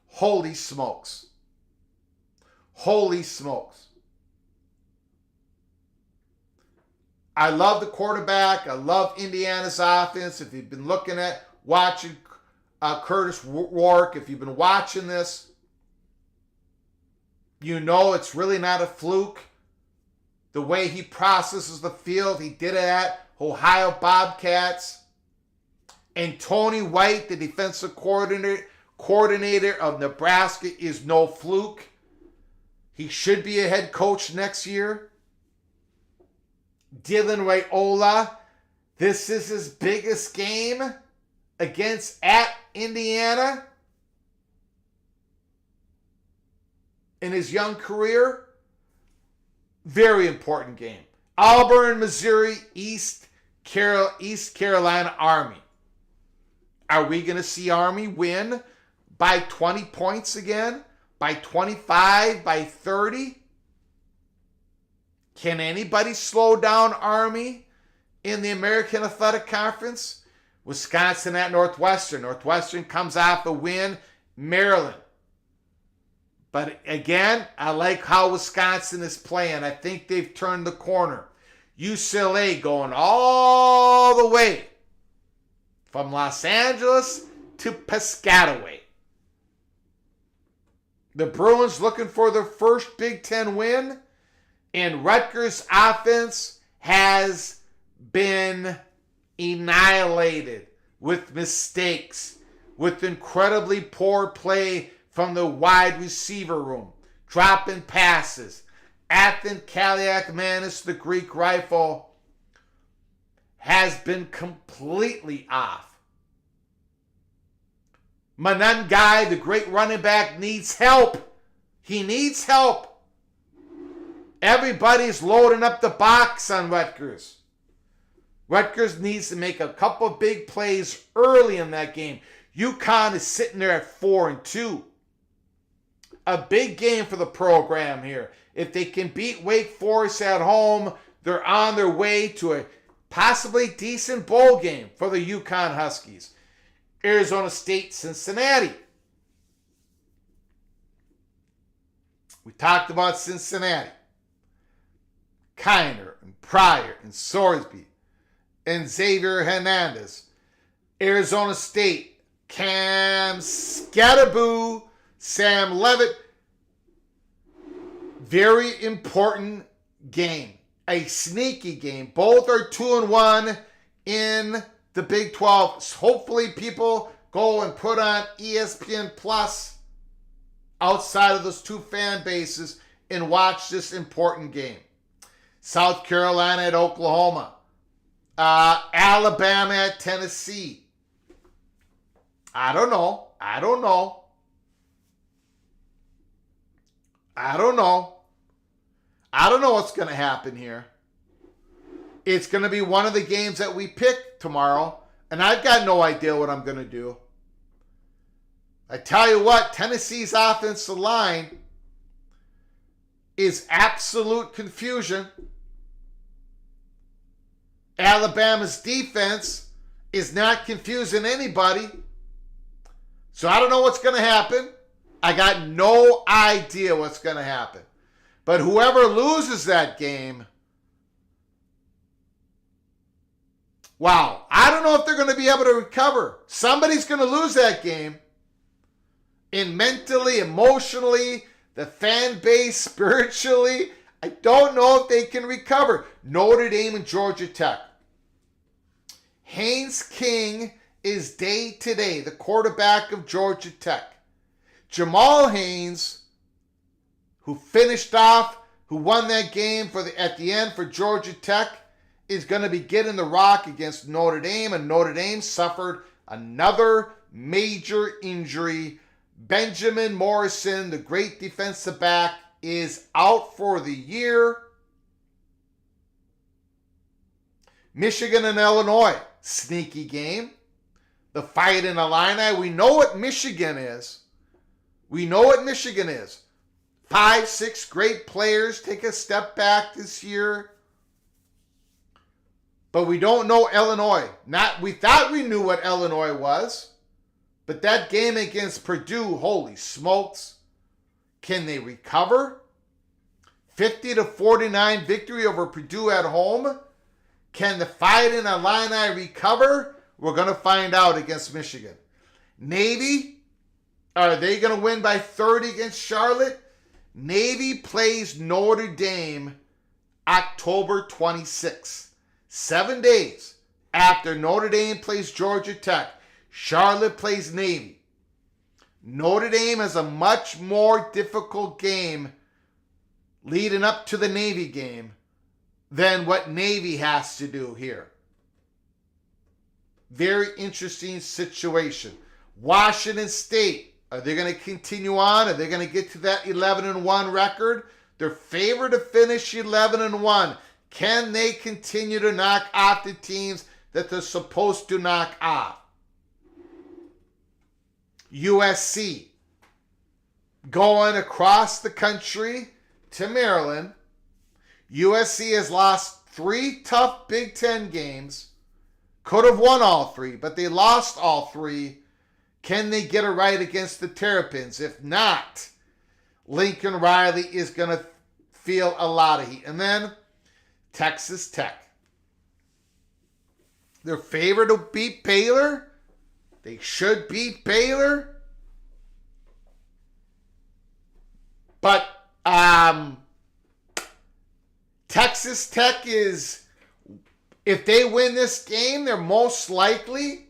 holy smokes. Holy smokes. I love the quarterback. I love Indiana's offense. If you've been watching Curtis Rourke, if you've been watching this, you know it's really not a fluke. The way he processes the field, he did it at Ohio Bobcats. And Tony White, the defensive coordinator of Nebraska, is no fluke. He should be a head coach next year. Dylan Raiola, this is his biggest game at Indiana in his young career. Very important game. Auburn, Missouri, East Carolina Army. Are we going to see Army win by 20 points again? By 25? By 30? Can anybody slow down Army in the American Athletic Conference? Wisconsin at Northwestern. Northwestern comes off a win. Maryland. But again, I like how Wisconsin is playing. I think they've turned the corner. UCLA going all the way from Los Angeles to Piscataway. The Bruins looking for their first Big Ten win. And Rutgers' offense has been annihilated with mistakes, with incredibly poor play from the wide receiver room, dropping passes. Athan Kaliakmanis, the Greek rifle, has been completely off. Manungai, the great running back, needs help. He needs help. Everybody's loading up the box on Rutgers. Rutgers needs to make a couple big plays early in that game. UConn is sitting there at 4-2. A big game for the program here. If they can beat Wake Forest at home, they're on their way to a possibly decent bowl game for the UConn Huskies. Arizona State, Cincinnati. We talked about Cincinnati. Kiner and Pryor and Sorsby and Xavier Hernandez. Arizona State, Cam Scatterboo, Sam Levitt. Very important game. A sneaky game. Both are 2-1 in the Big 12. So hopefully people go and put on ESPN Plus outside of those two fan bases and watch this important game. South Carolina at Oklahoma. Alabama at Tennessee. I don't know. I don't know what's going to happen here. It's going to be one of the games that we pick tomorrow, and I've got no idea what I'm going to do. I tell you what, Tennessee's offensive line is absolute confusion. Alabama's defense is not confusing anybody. So I don't know what's going to happen. I got no idea what's going to happen. But whoever loses that game, wow, I don't know if they're going to be able to recover. Somebody's going to lose that game. And mentally, emotionally, the fan base, spiritually, I don't know if they can recover. Notre Dame and Georgia Tech. Haynes King is day to day, the quarterback of Georgia Tech. Jamal Haynes, who won that game at the end for Georgia Tech, is going to be getting the rock against Notre Dame, and Notre Dame suffered another major injury. Benjamin Morrison, the great defensive back, is out for the year. Michigan and Illinois, sneaky game. The Fight in Illini, we know what Michigan is. 5-6 great players take a step back this year. But we don't know Illinois. We thought we knew what Illinois was. But that game against Purdue, holy smokes. Can they recover? 50-49 victory over Purdue at home. Can the Fighting Illini recover? We're going to find out against Michigan. Navy, are they going to win by 30 against Charlotte? Navy plays Notre Dame October 26th. 7 days after Notre Dame plays Georgia Tech, Charlotte plays Navy. Notre Dame has a much more difficult game leading up to the Navy game than what Navy has to do here. Very interesting situation. Washington State, are they going to continue on? Are they going to get to that 11-1 record? They're favored to finish 11-1. Can they continue to knock off the teams that they're supposed to knock off? USC, going across the country to Maryland. USC has lost 3 tough Big Ten games. Could have won all 3, but they lost all 3. Can they get it right against the Terrapins? If not, Lincoln Riley is going to feel a lot of heat. And then Texas Tech. They're favored to beat Baylor. They should beat Baylor. But Texas Tech is, if they win this game, they're most likely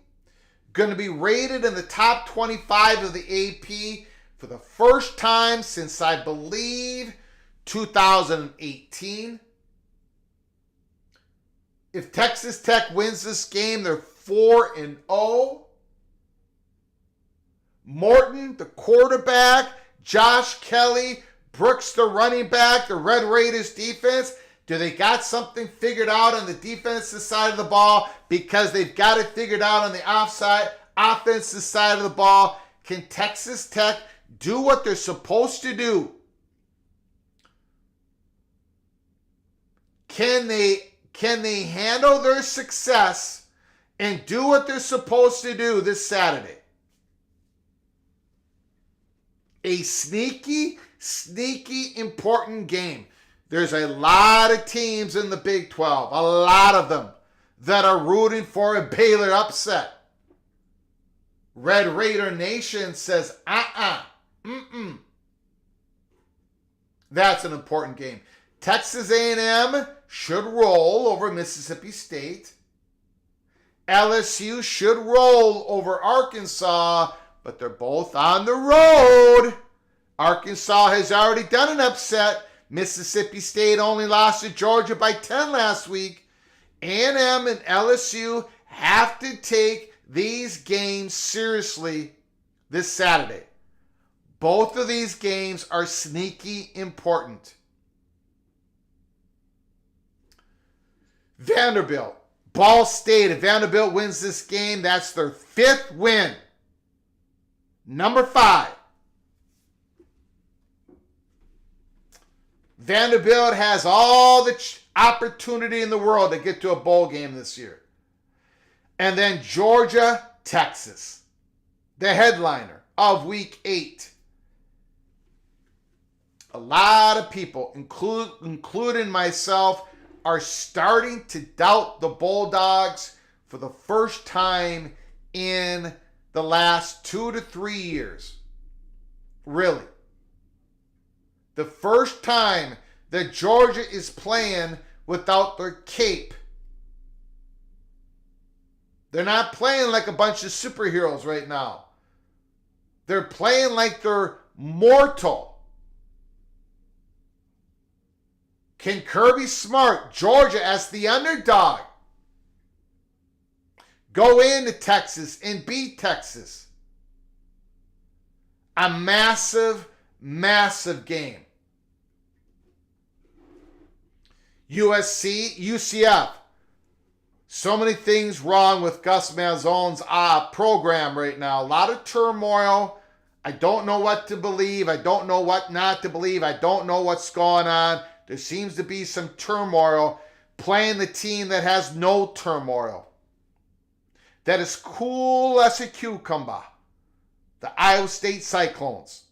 going to be rated in the top 25 of the AP for the first time since, I believe, 2018. If Texas Tech wins this game, they're 4-0. Morton, the quarterback, Josh Kelly, Brooks, the running back, the Red Raiders defense. Do they got something figured out on the defensive side of the ball? Because they've got it figured out on the offensive side of the ball. Can Texas Tech do what they're supposed to do? Can they handle their success and do what they're supposed to do this Saturday? A sneaky important game. There's a lot of teams in the Big 12, a lot of them, that are rooting for a Baylor upset. Red Raider Nation says, That's an important game. Texas A&M should roll over Mississippi State. LSU should roll over Arkansas, but they're both on the road. Arkansas has already done an upset. Mississippi State only lost to Georgia by 10 last week. A&M and LSU have to take these games seriously this Saturday. Both of these games are sneaky important. Vanderbilt, Ball State. If Vanderbilt wins this game, that's their 5th win. Number 5. Vanderbilt has all the opportunity in the world to get to a bowl game this year. And then Georgia, Texas, the headliner of Week 8. A lot of people, including myself, are starting to doubt the Bulldogs for the first time in the last 2 to 3 years. Really. The first time that Georgia is playing without their cape. They're not playing like a bunch of superheroes right now. They're playing like they're mortal. Can Kirby Smart, Georgia as the underdog, go into Texas and beat Texas? A massive game. USC, UCF. So many things wrong with Gus Malzahn's program right now. A lot of turmoil. I don't know what to believe. I don't know what not to believe. I don't know what's going on. There seems to be some turmoil playing the team that has no turmoil. That is cool as a cucumber. The Iowa State Cyclones.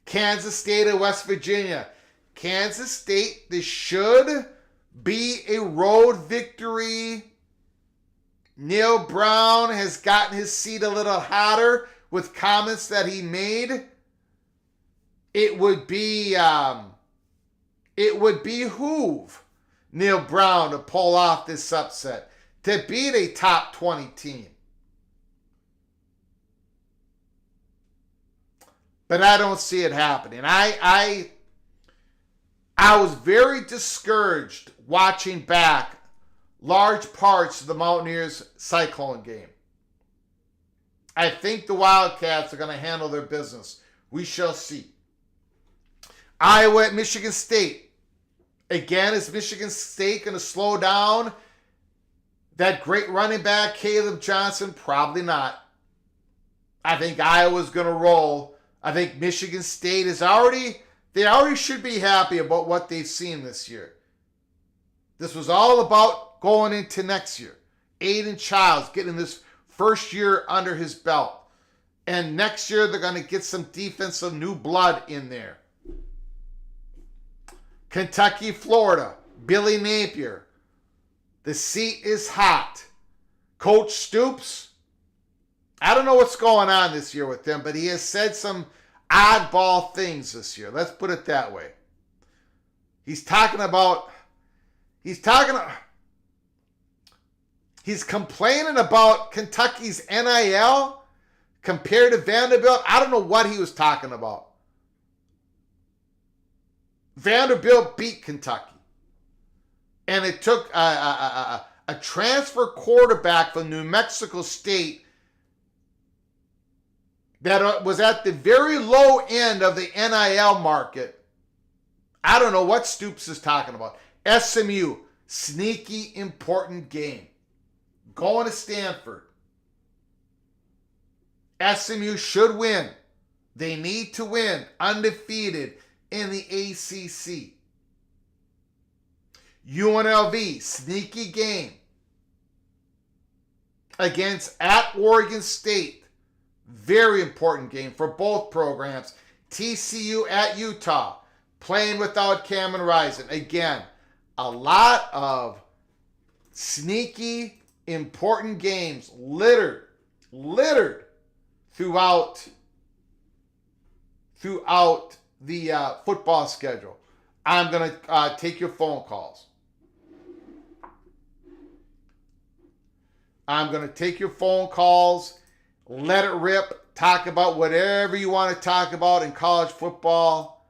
Kansas State and West Virginia. Kansas State, they should be a road victory. Neil Brown has gotten his seat a little hotter with comments that he made. It would behoove Neil Brown to pull off this upset, to beat a top 20 team. But I don't see it happening. I was very discouraged watching back large parts of the Mountaineers Cyclone game. I think the Wildcats are going to handle their business. We shall see. Iowa at Michigan State. Again, is Michigan State going to slow down that great running back, Caleb Johnson? Probably not. I think Iowa's going to roll. I think Michigan State they already should be happy about what they've seen this year. This was all about going into next year. Aiden Childs getting this first year under his belt. And next year they're going to get some defensive new blood in there. Kentucky, Florida, Billy Napier. The seat is hot. Coach Stoops, I don't know what's going on this year with him, but he has said some oddball things this year. Let's put it that way. He's complaining about Kentucky's NIL compared to Vanderbilt. I don't know what he was talking about. Vanderbilt beat Kentucky. And it took a transfer quarterback from New Mexico State that was at the very low end of the NIL market. I don't know what Stoops is talking about. SMU, sneaky important game. Going to Stanford. SMU should win. They need to win. Undefeated in the ACC. UNLV, sneaky game at Oregon State. Very important game for both programs. TCU at Utah, playing without Cameron Rising. Again, a lot of sneaky, important games littered throughout the football schedule. I'm going to take your phone calls. Let it rip. Talk about whatever you want to talk about in college football.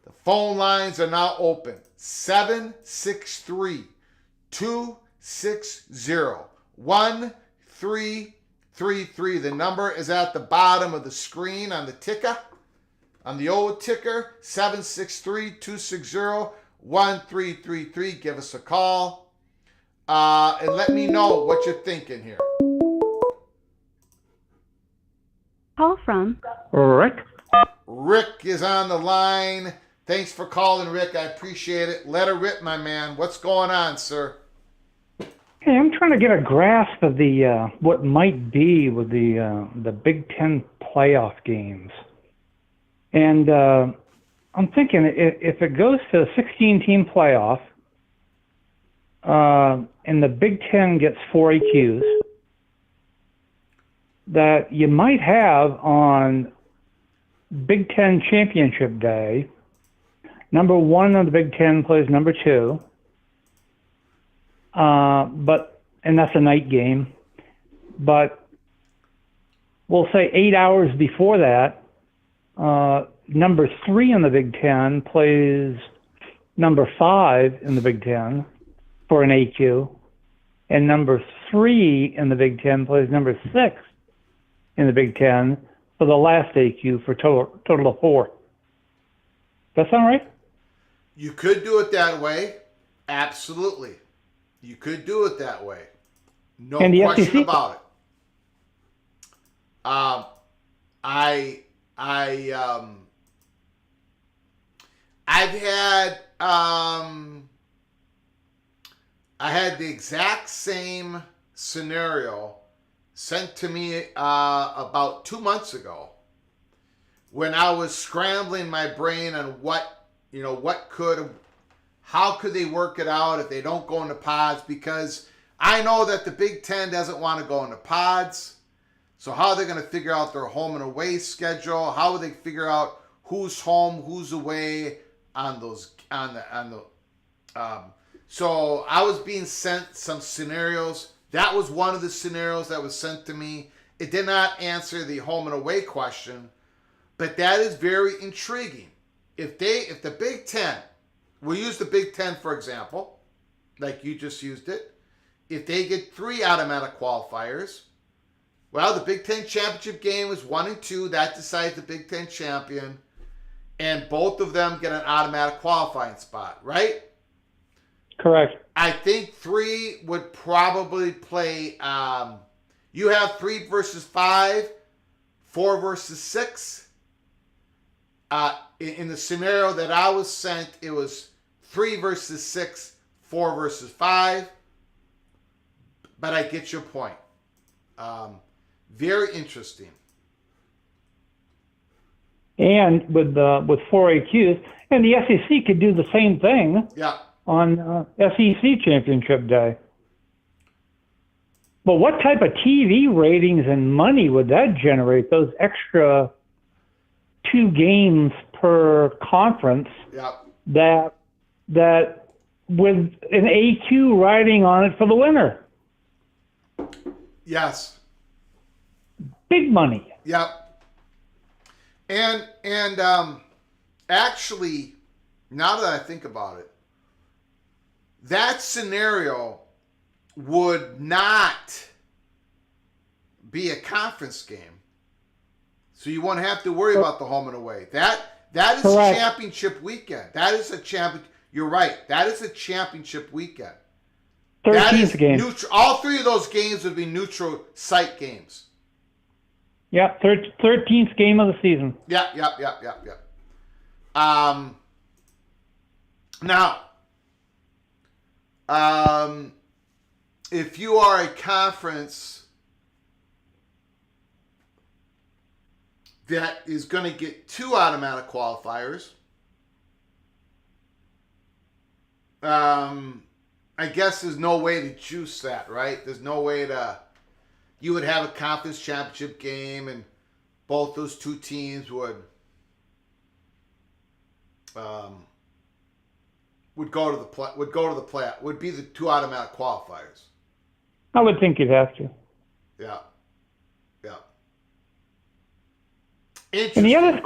The phone lines are now open. 763-260-1333. The number is at the bottom of the screen on the ticker. On the old ticker, 763-260-1333. Give us a call. And let me know what you're thinking here. Call from Rick. Rick is on the line. Thanks for calling, Rick. I appreciate it. Let her rip, my man. What's going on, sir? Hey, I'm trying to get a grasp of the what might be with the Big Ten playoff games, and I'm thinking if it goes to a 16-team playoff, and the Big Ten gets 4 AQs, that you might have on Big Ten Championship Day, number 1 of the Big Ten plays number 2, and that's a night game. But we'll say 8 hours before that, number 3 in the Big Ten plays number 5 in the Big Ten for an AQ, and number 3 in the Big Ten plays number 6 in the Big Ten for the last AQ for total of 4. Does that sound right? You could do it that way. Absolutely. You could do it that way. No question SEC? about it. I had the exact same scenario sent to me about 2 months ago when I was scrambling my brain on how could they work it out if they don't go into pods? Because I know that the Big Ten doesn't want to go into pods. So how are they going to figure out their home and away schedule? How will they figure out who's home, who's away on those so I was being sent some scenarios. That was one of the scenarios that was sent to me. It did not answer the home and away question, but that is very intriguing. If the Big Ten, we'll use the Big Ten for example, like you just used it. If they get 3 automatic qualifiers, well, the Big Ten championship game is 1 and 2. That decides the Big Ten champion. And both of them get an automatic qualifying spot, right? Correct. I think 3 would probably play. You have 3 versus 5, 4 versus 6. In the scenario that I was sent, it was 3 versus 6, 4 versus 5. But I get your point. Very interesting. And with 4AQs, and the SEC could do the same thing. Yeah. On SEC Championship Day. But what type of TV ratings and money would that generate? Those extra 2 games per conference. Yeah. That with an AQ riding on it for the winner. Yes. Big money. Yep. And actually, now that I think about it, that scenario would not be a conference game. So you won't have to worry about the home and away. That is Correct. championship weekend. That is a champion. You're right. That is a championship weekend. 13th game. Neutral. All 3 of those games would be neutral site games. Yeah, 13th game of the season. Yep. Now, if you are a conference that is going to get 2 automatic qualifiers, I guess there's no way to juice that, right? There's no way you would have a conference championship game and both those 2 teams would go to the play, would be the 2 automatic qualifiers. I would think you'd have to. Yeah. And the other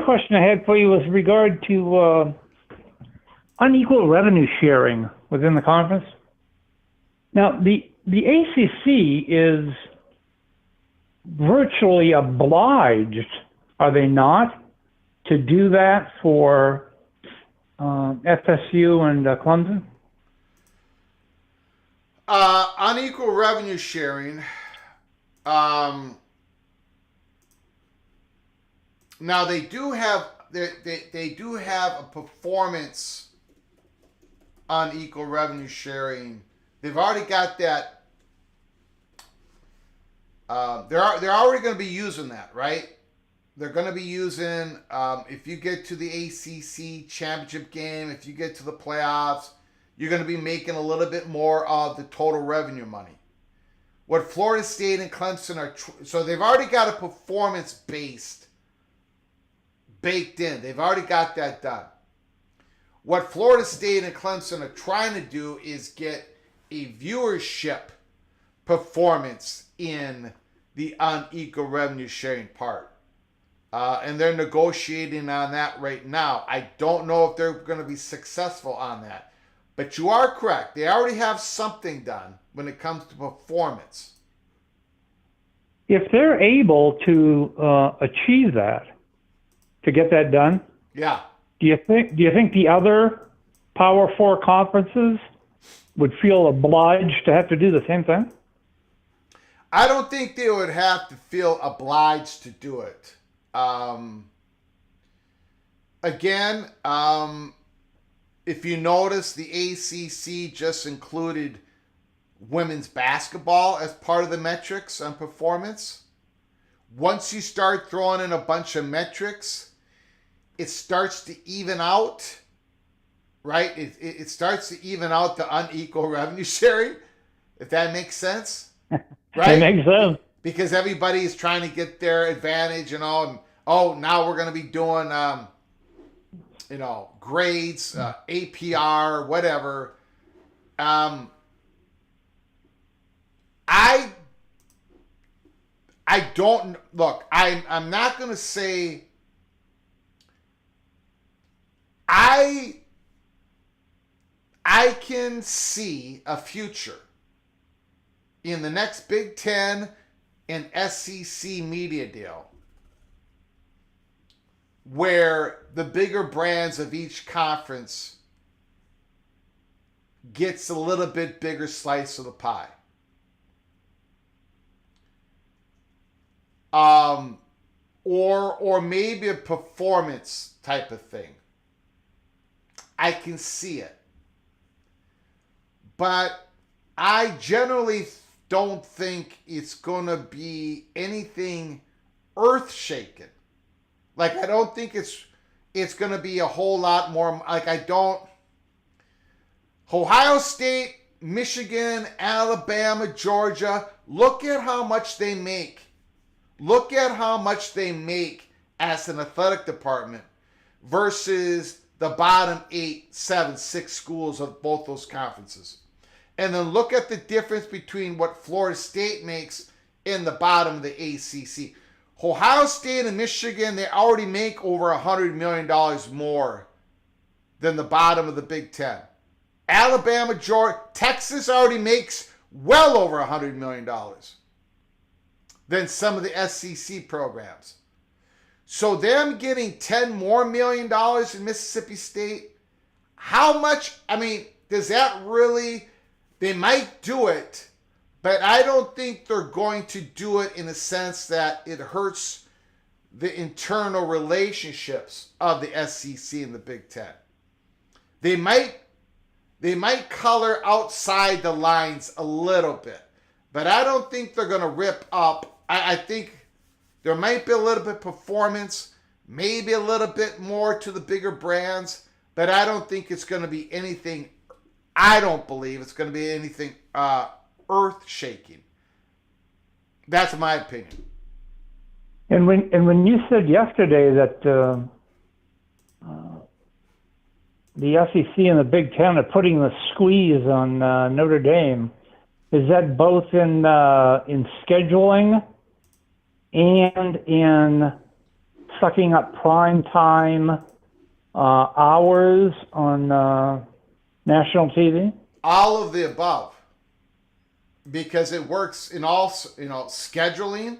question I had for you was regard to unequal revenue sharing within the conference. Now, the ACC is virtually obliged, are they not, to do that for FSU and Clemson? Unequal revenue sharing. Now they do have a performance unequal revenue sharing. They've already got that. They're already going to be using that, right? They're going to be using, if you get to the ACC championship game, if you get to the playoffs, you're going to be making a little bit more of the total revenue money. What Florida State and Clemson are, so they've already got a performance-based baked in. They've already got that done. What Florida State and Clemson are trying to do is get a viewership performance in the unequal revenue sharing part. And they're negotiating on that right now. I don't know if they're going to be successful on that. But you are correct. They already have something done when it comes to performance. If they're able to achieve that, to get that done, yeah. Do you think the other Power 4 conferences would feel obliged to have to do the same thing? I don't think they would have to feel obliged to do it. Again, if you notice, the ACC just included women's basketball as part of the metrics on performance. Once you start throwing in a bunch of metrics, it starts to even out. right? It starts to even out the unequal revenue sharing, if that makes sense, It right? makes sense. Because everybody is trying to get their advantage and all. And, oh, now we're going to be doing, grades, APR, whatever. I don't look. I'm not going to say. I can see a future in the next Big Ten and SEC media deal where the bigger brands of each conference gets a little bit bigger slice of the pie. Or maybe a performance type of thing. I can see it. But I generally don't think it's going to be anything earth-shaking. Like, I don't think it's going to be a whole lot more. Like, I don't. Ohio State, Michigan, Alabama, Georgia, look at how much they make. Look at how much they make as an athletic department versus the bottom 8, 7, 6 schools of both those conferences. And then look at the difference between what Florida State makes in the bottom of the ACC. Ohio State and Michigan, they already make over $100 million more than the bottom of the Big Ten. Alabama, Georgia, Texas already makes well over $100 million than some of the SEC programs. So them getting $10 more million in Mississippi State, how much, I mean, does that really, they might do it, but I don't think they're going to do it in a sense that it hurts the internal relationships of the SEC and the Big Ten. They might color outside the lines a little bit, but I don't think they're going to rip up. I think there might be a little bit of performance, maybe a little bit more to the bigger brands, but I don't think it's going to be anything. I don't believe it's going to be anything earth-shaking. That's my opinion. And when you said yesterday that the SEC and the Big Ten are putting the squeeze on Notre Dame, is that both in scheduling and in sucking up prime time hours on national TV? All of the above, because it works in all scheduling.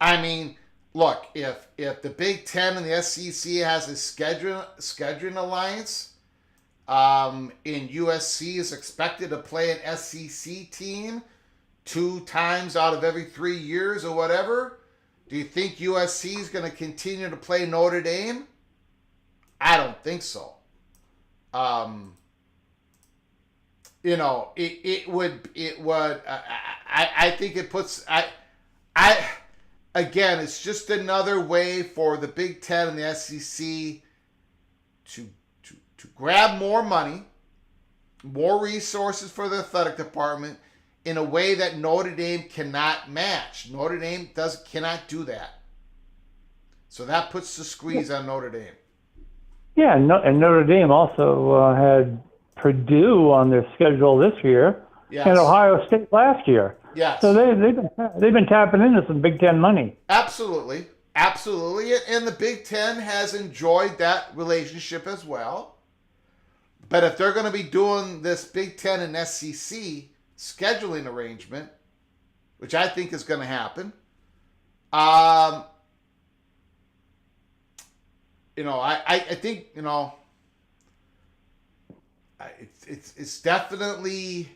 I mean, look, if the Big Ten and the SEC has a scheduling alliance, and USC is expected to play an SEC team 2 times out of every 3 years or whatever, do you think USC is going to continue to play Notre Dame? I don't think so. It would. I think it puts. Again, it's just another way for the Big Ten and the SEC to grab more money, more resources for the athletic department in a way that Notre Dame cannot match. Notre Dame cannot do that. So that puts the squeeze on Notre Dame. Yeah, and Notre Dame also had Purdue on their schedule this year, Yes. and Ohio State last year. Yes. So they've been tapping into some Big Ten money. Absolutely. And the Big Ten has enjoyed that relationship as well. But if they're going to be doing this Big Ten and SEC scheduling arrangement, which I think is going to happen, I think, it's definitely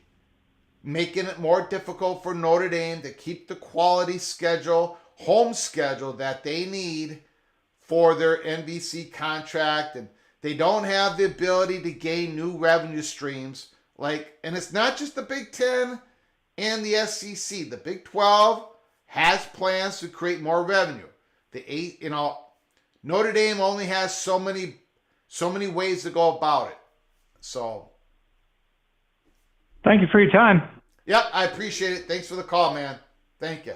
making it more difficult for Notre Dame to keep the quality schedule, home schedule that they need for their NBC contract, and they don't have the ability to gain new revenue streams. And it's not just the Big Ten and the SEC. The Big 12 has plans to create more revenue. Notre Dame only has so many ways to go about it. So, Thank you for your time. yep, I appreciate it. Thanks for the call, man. Thank you.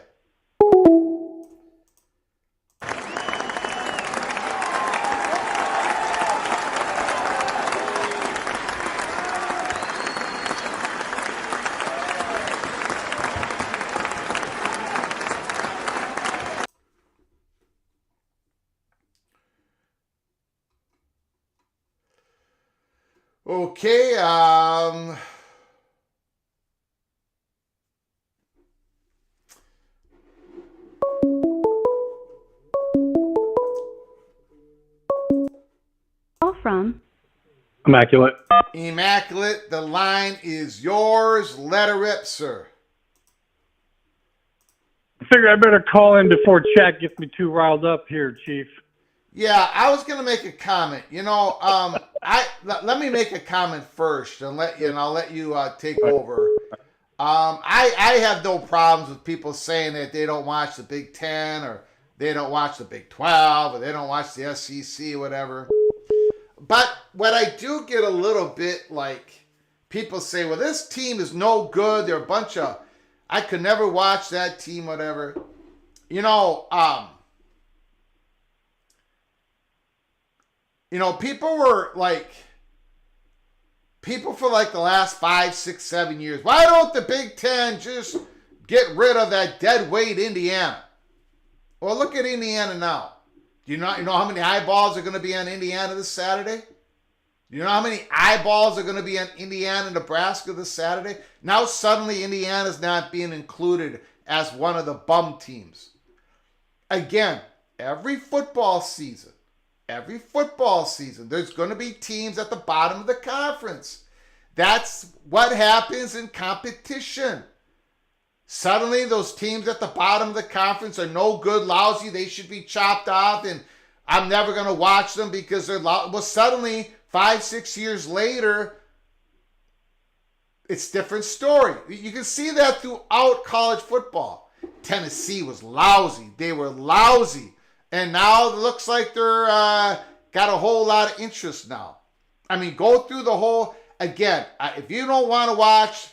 Okay, Call from Immaculate. Immaculate, the line is yours. Let her rip, sir. I figure I better call in before chat gets me too riled up here, Chief. Yeah, I was gonna make a comment. Let me make a comment first, and I'll let you take over. I have no problems with people saying that they don't watch the Big Ten or they don't watch the Big 12 or they don't watch the SEC, whatever. But what I do get a little bit like people say, well, this team is no good. They're a bunch of, I could never watch that team, whatever. People for like the last 5, 6, 7 years. Why don't the Big Ten just get rid of that dead weight Indiana? Well, look at Indiana now. Do you know how many eyeballs are going to be on Indiana this Saturday? Do you know how many eyeballs are going to be on Indiana, Nebraska this Saturday? Now suddenly Indiana's not being included as one of the bum teams. Again, every football season, there's going to be teams at the bottom of the conference. That's what happens in competition. Suddenly, those teams at the bottom of the conference are no good, lousy. They should be chopped off, and I'm never going to watch them because they're lousy. Well, suddenly, 5, 6 years later, it's a different story. You can see that throughout college football. Tennessee was lousy. They were lousy. And now it looks like they're got a whole lot of interest now. I mean, go through the whole, again, if you don't want to watch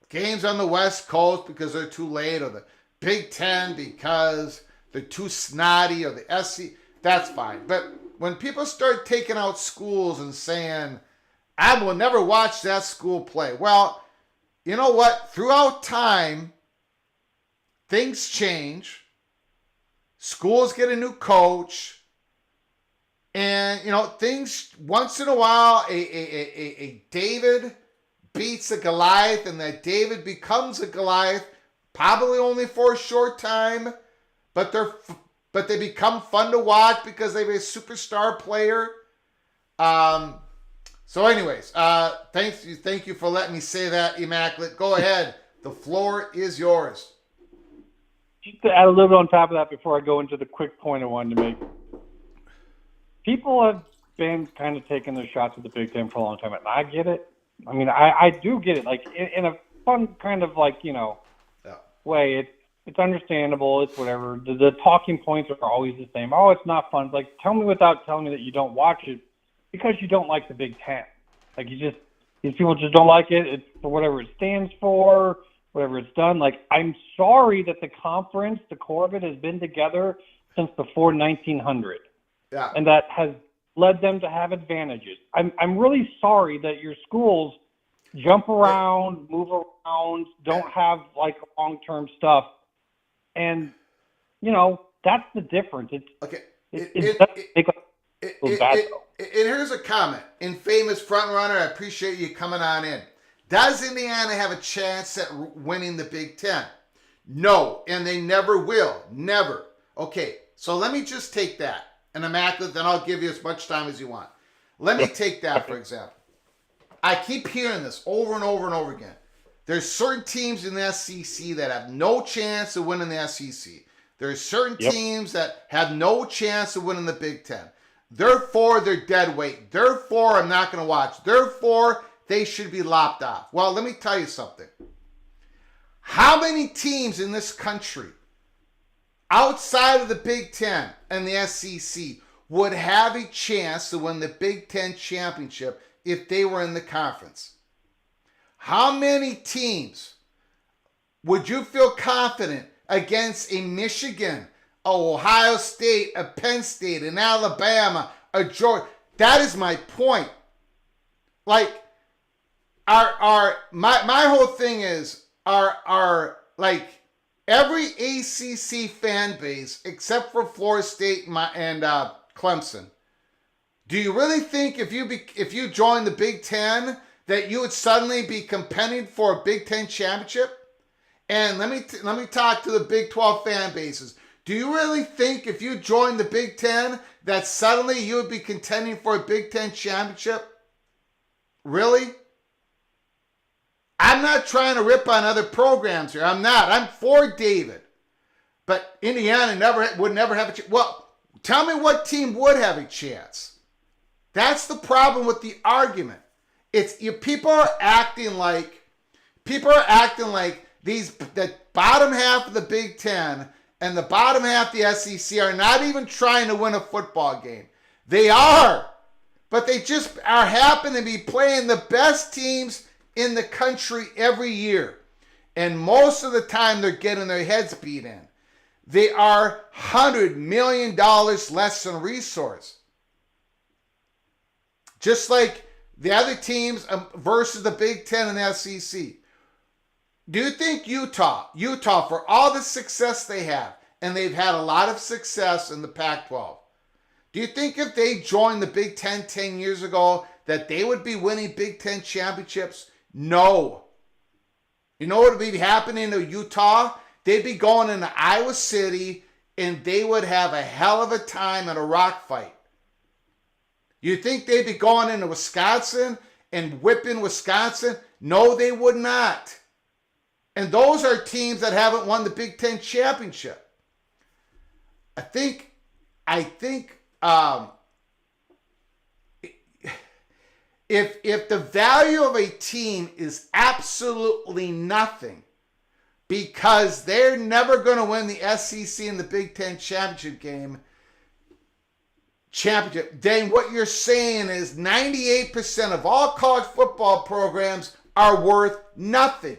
games on the West Coast because they're too late, or the Big Ten because they're too snotty, or the SC, that's fine. But when people start taking out schools and saying, I will never watch that school play. Well, you know what? Throughout time, things change. Schools get a new coach. And, things, once in a while, a David beats a Goliath, and that David becomes a Goliath, probably only for a short time, but they become fun to watch because they have a superstar player. So anyways, thank you for letting me say that, Immaculate. Go ahead. The floor is yours. Just to add a little bit on top of that before I go into the quick point I wanted to make. People have been kind of taking their shots at the Big Ten for a long time, and I get it. I mean, I do get it. Like, in a fun kind of way, it's understandable. It's whatever. The talking points are always the same. Oh, it's not fun. Like, tell me without telling me that you don't watch it because you don't like the Big Ten. Like, these people just don't like it. It's for whatever it stands for, whatever it's done. Like, I'm sorry that the conference, the core of it, has been together since before 1900. Yeah. And that has led them to have advantages. I'm really sorry that your schools jump around, move around, don't have long-term stuff. And, that's the difference. And here's a comment. In famous frontrunner, I appreciate you coming on in. Does Indiana have a chance at winning the Big Ten? No, and they never will. Never. Okay, so let me just take that. And Immaculate, then I'll give you as much time as you want. Let me take that, for example. I keep hearing this over and over and over again. There's certain teams in the SEC that have no chance of winning the SEC. There's certain teams that have no chance of winning the Big Ten. Therefore, they're dead weight. Therefore, I'm not going to watch. Therefore, they should be lopped off. Well, let me tell you something. How many teams in this country outside of the Big Ten and the SEC would have a chance to win the Big Ten championship if they were in the conference? How many teams would you feel confident against a Michigan, a Ohio State, a Penn State, an Alabama, a Georgia? That is my point. Like, my whole thing is our like every ACC fan base except for Florida State and Clemson. Do you really think if you join the Big Ten that you would suddenly be competing for a Big Ten championship? And let me talk to the Big 12 fan bases. Do you really think if you join the Big Ten that suddenly you would be contending for a Big Ten championship? Really? I'm not trying to rip on other programs here. I'm not. I'm for David. But Indiana would never have a chance. Well, tell me what team would have a chance. That's the problem with the argument. People are acting like the bottom half of the Big Ten and the bottom half of the SEC are not even trying to win a football game. They are, but they just happen to be playing the best teams in the country every year. And most of the time they're getting their heads beat in. They are $100 million less in resource. Just like the other teams versus the Big Ten and the SEC. Do you think Utah, for all the success they have, and they've had a lot of success in the Pac-12, do you think if they joined the Big Ten 10 years ago that they would be winning Big Ten championships? No. You know what would be happening to Utah? They'd be going into Iowa City and they would have a hell of a time in a rock fight. You think they'd be going into Wisconsin and whipping Wisconsin? No, they would not. And those are teams that haven't won the Big Ten championship. I think if the value of a team is absolutely nothing because they're never going to win the SEC and the Big Ten championship, then what you're saying is 98% of all college football programs are worth nothing.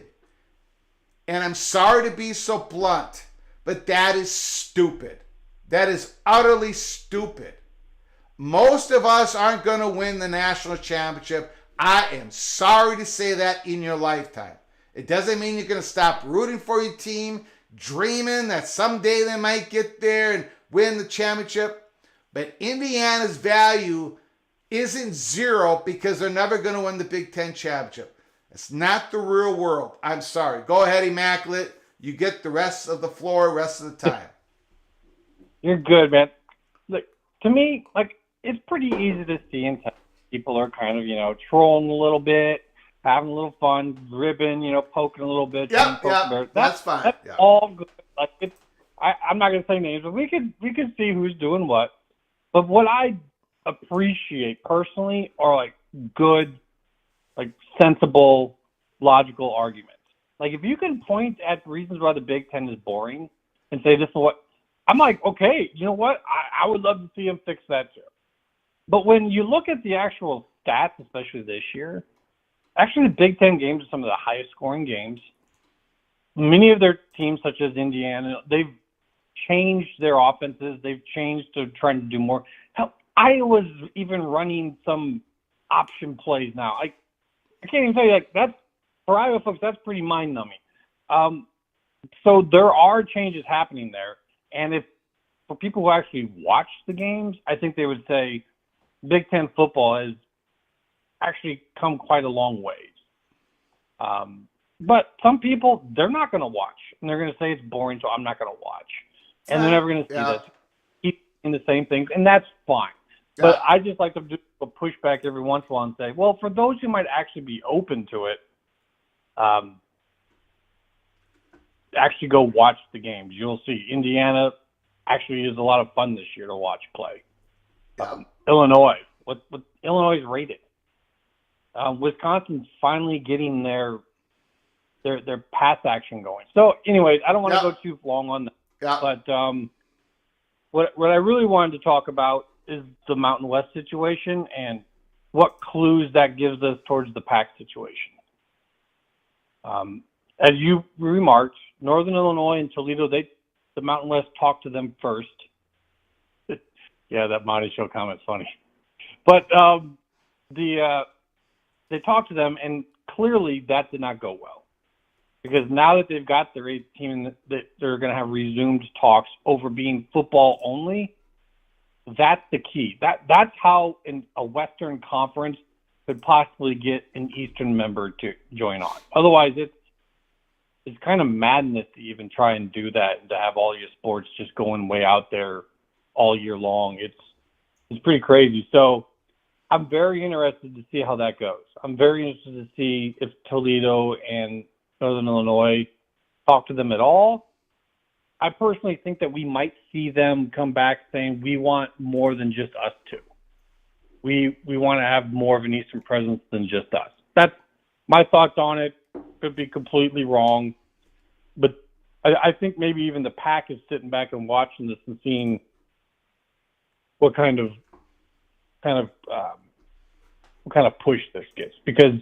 And I'm sorry to be so blunt, but that is stupid. That is utterly stupid. Most of us aren't going to win the national championship. I am sorry to say that in your lifetime. It doesn't mean you're going to stop rooting for your team, dreaming that someday they might get there and win the championship. But Indiana's value isn't zero because they're never going to win the Big Ten championship. It's not the real world. I'm sorry. Go ahead, Immaculate. You get the rest of the floor, rest of the time. You're good, man. Look, to me, it's pretty easy to see in time. People are kind of, trolling a little bit, having a little fun, ribbing, poking a little bit. Yeah, that's fine. That's all good. I'm not going to say names, but we could see who's doing what. But what I appreciate personally are good, sensible, logical arguments. If you can point at reasons why the Big Ten is boring and say this is what, I'm okay, you know what? I would love to see him fix that too. But when you look at the actual stats, especially this year, actually the Big Ten games are some of the highest scoring games. Many of their teams, such as Indiana, they've changed their offenses. They've changed to trying to do more. Hell, Iowa's even running some option plays now. I can't even tell you, that's, for Iowa folks, that's pretty mind-numbing. So there are changes happening there. And for people who actually watch the games, I think they would say Big Ten football has actually come quite a long ways. But some people, they're not going to watch. And they're going to say it's boring, so I'm not going to watch. And they're never going to see this. Keep in the same things, and that's fine. Yeah. But I just like to do a pushback every once in a while and say, well, for those who might actually be open to it, actually go watch the games. You'll see Indiana actually is a lot of fun this year to watch play. Yeah. Illinois, what Illinois is rated. Wisconsin's finally getting their pass action going. So, anyways, I don't want to go too long on that. Yeah. But what I really wanted to talk about is the Mountain West situation, and what clues that gives us towards the PAC situation. As you remarked, Northern Illinois and Toledo, the Mountain West talked to them first. Yeah, that Monty Show comment's funny. But they talked to them, and clearly that did not go well. Because now that they've got their 8th team, that they're going to have resumed talks over being football only. That's the key. That's how in a Western Conference could possibly get an Eastern member to join on. Otherwise, it's kind of madness to even try and do that and to have all your sports just going way out there all year long. It's pretty crazy. So I'm very interested to see how that goes. I'm very interested to see if Toledo and Northern Illinois talk to them at all. I personally think that we might see them come back saying we want more than just us two. We want to have more of an Eastern presence than just us. That's my thoughts on it. Could be completely wrong, but I think maybe even the PAC is sitting back and watching this and seeing what kind of push this gets. Because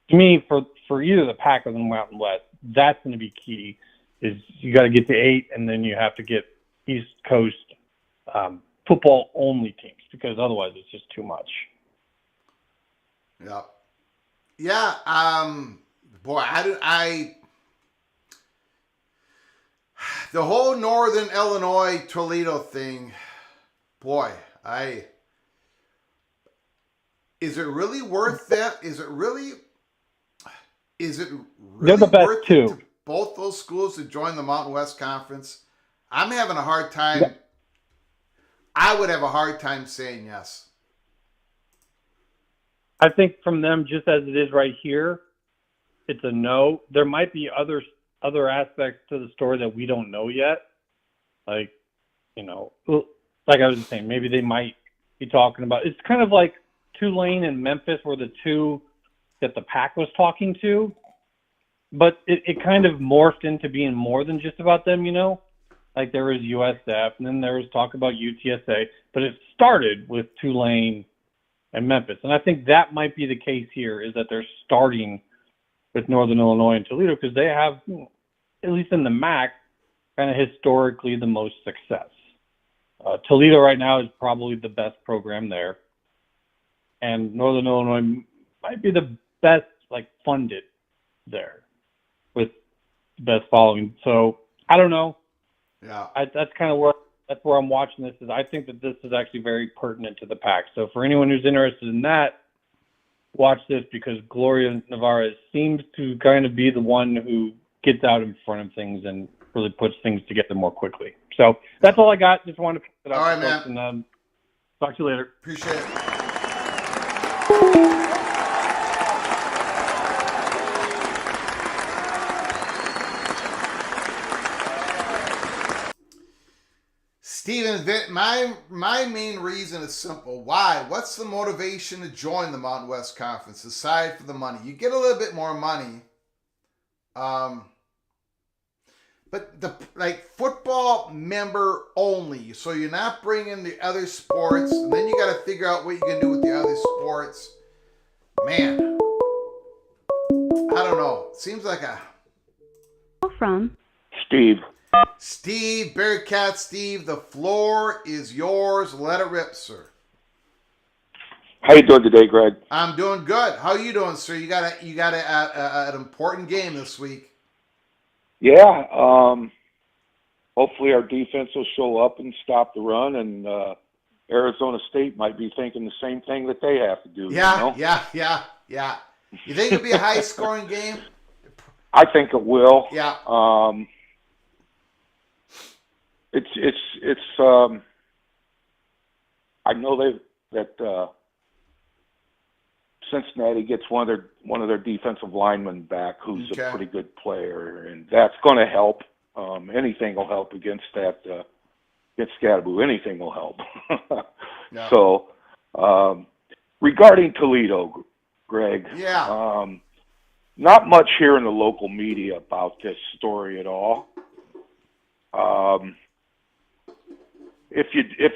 to me, for either the PAC or the Mountain West, that's going to be key. Is you got to get to 8, and then you have to get East Coast football only teams, because otherwise it's just too much. Yeah. Boy, the whole Northern Illinois Toledo thing, boy, is it really worth that? Is it really They're the best worth two. it to both those schools to join the Mountain West Conference? I'm having a hard time. Yeah. I would have a hard time saying yes. I think from them, just as it is right here, it's a no. There might be other aspects to the story that we don't know yet. Like, like I was saying, maybe they might be talking about. It's kind of like Tulane and Memphis were the two that the PAC was talking to, but it kind of morphed into being more than just about them, Like there was USF, and then there was talk about UTSA, but it started with Tulane and Memphis. And I think that might be the case here, is that they're starting with Northern Illinois and Toledo because they have, at least in the MAC, kind of historically the most success. Toledo right now is probably the best program there. And Northern Illinois might be the best, funded there with the best following. So I don't know. Yeah. That's where I'm watching this. Is I think that this is actually very pertinent to the PAC. So for anyone who's interested in that, watch this, because Gloria Navarez seems to kind of be the one who gets out in front of things and really puts things together more quickly. So that's all I got. Just wanted to pick it up. All right, man. And talk to you later. Appreciate it. Steven, my main reason is simple. Why? What's the motivation to join the Mountain West Conference aside from the money? You get a little bit more money, but football member only. So you're not bringing the other sports, and then you got to figure out what you can do with the other sports. Man, I don't know. It seems like a Call from Steve, Bearcat Steve, the floor is yours. Let it rip, sir. How you doing today, Greg? I'm doing good. How you doing, sir? You got an important game this week. Yeah. Hopefully our defense will show up and stop the run, and Arizona State might be thinking the same thing that they have to do. Yeah. You think it'll be a high-scoring game? I think it will. Yeah. It's I know that Cincinnati gets one of their defensive linemen back, who's a pretty good player, and that's going to help. Anything will help against Scatterboo. Anything will help. Yeah. So, regarding Toledo, Greg, not much here in the local media about this story at all. If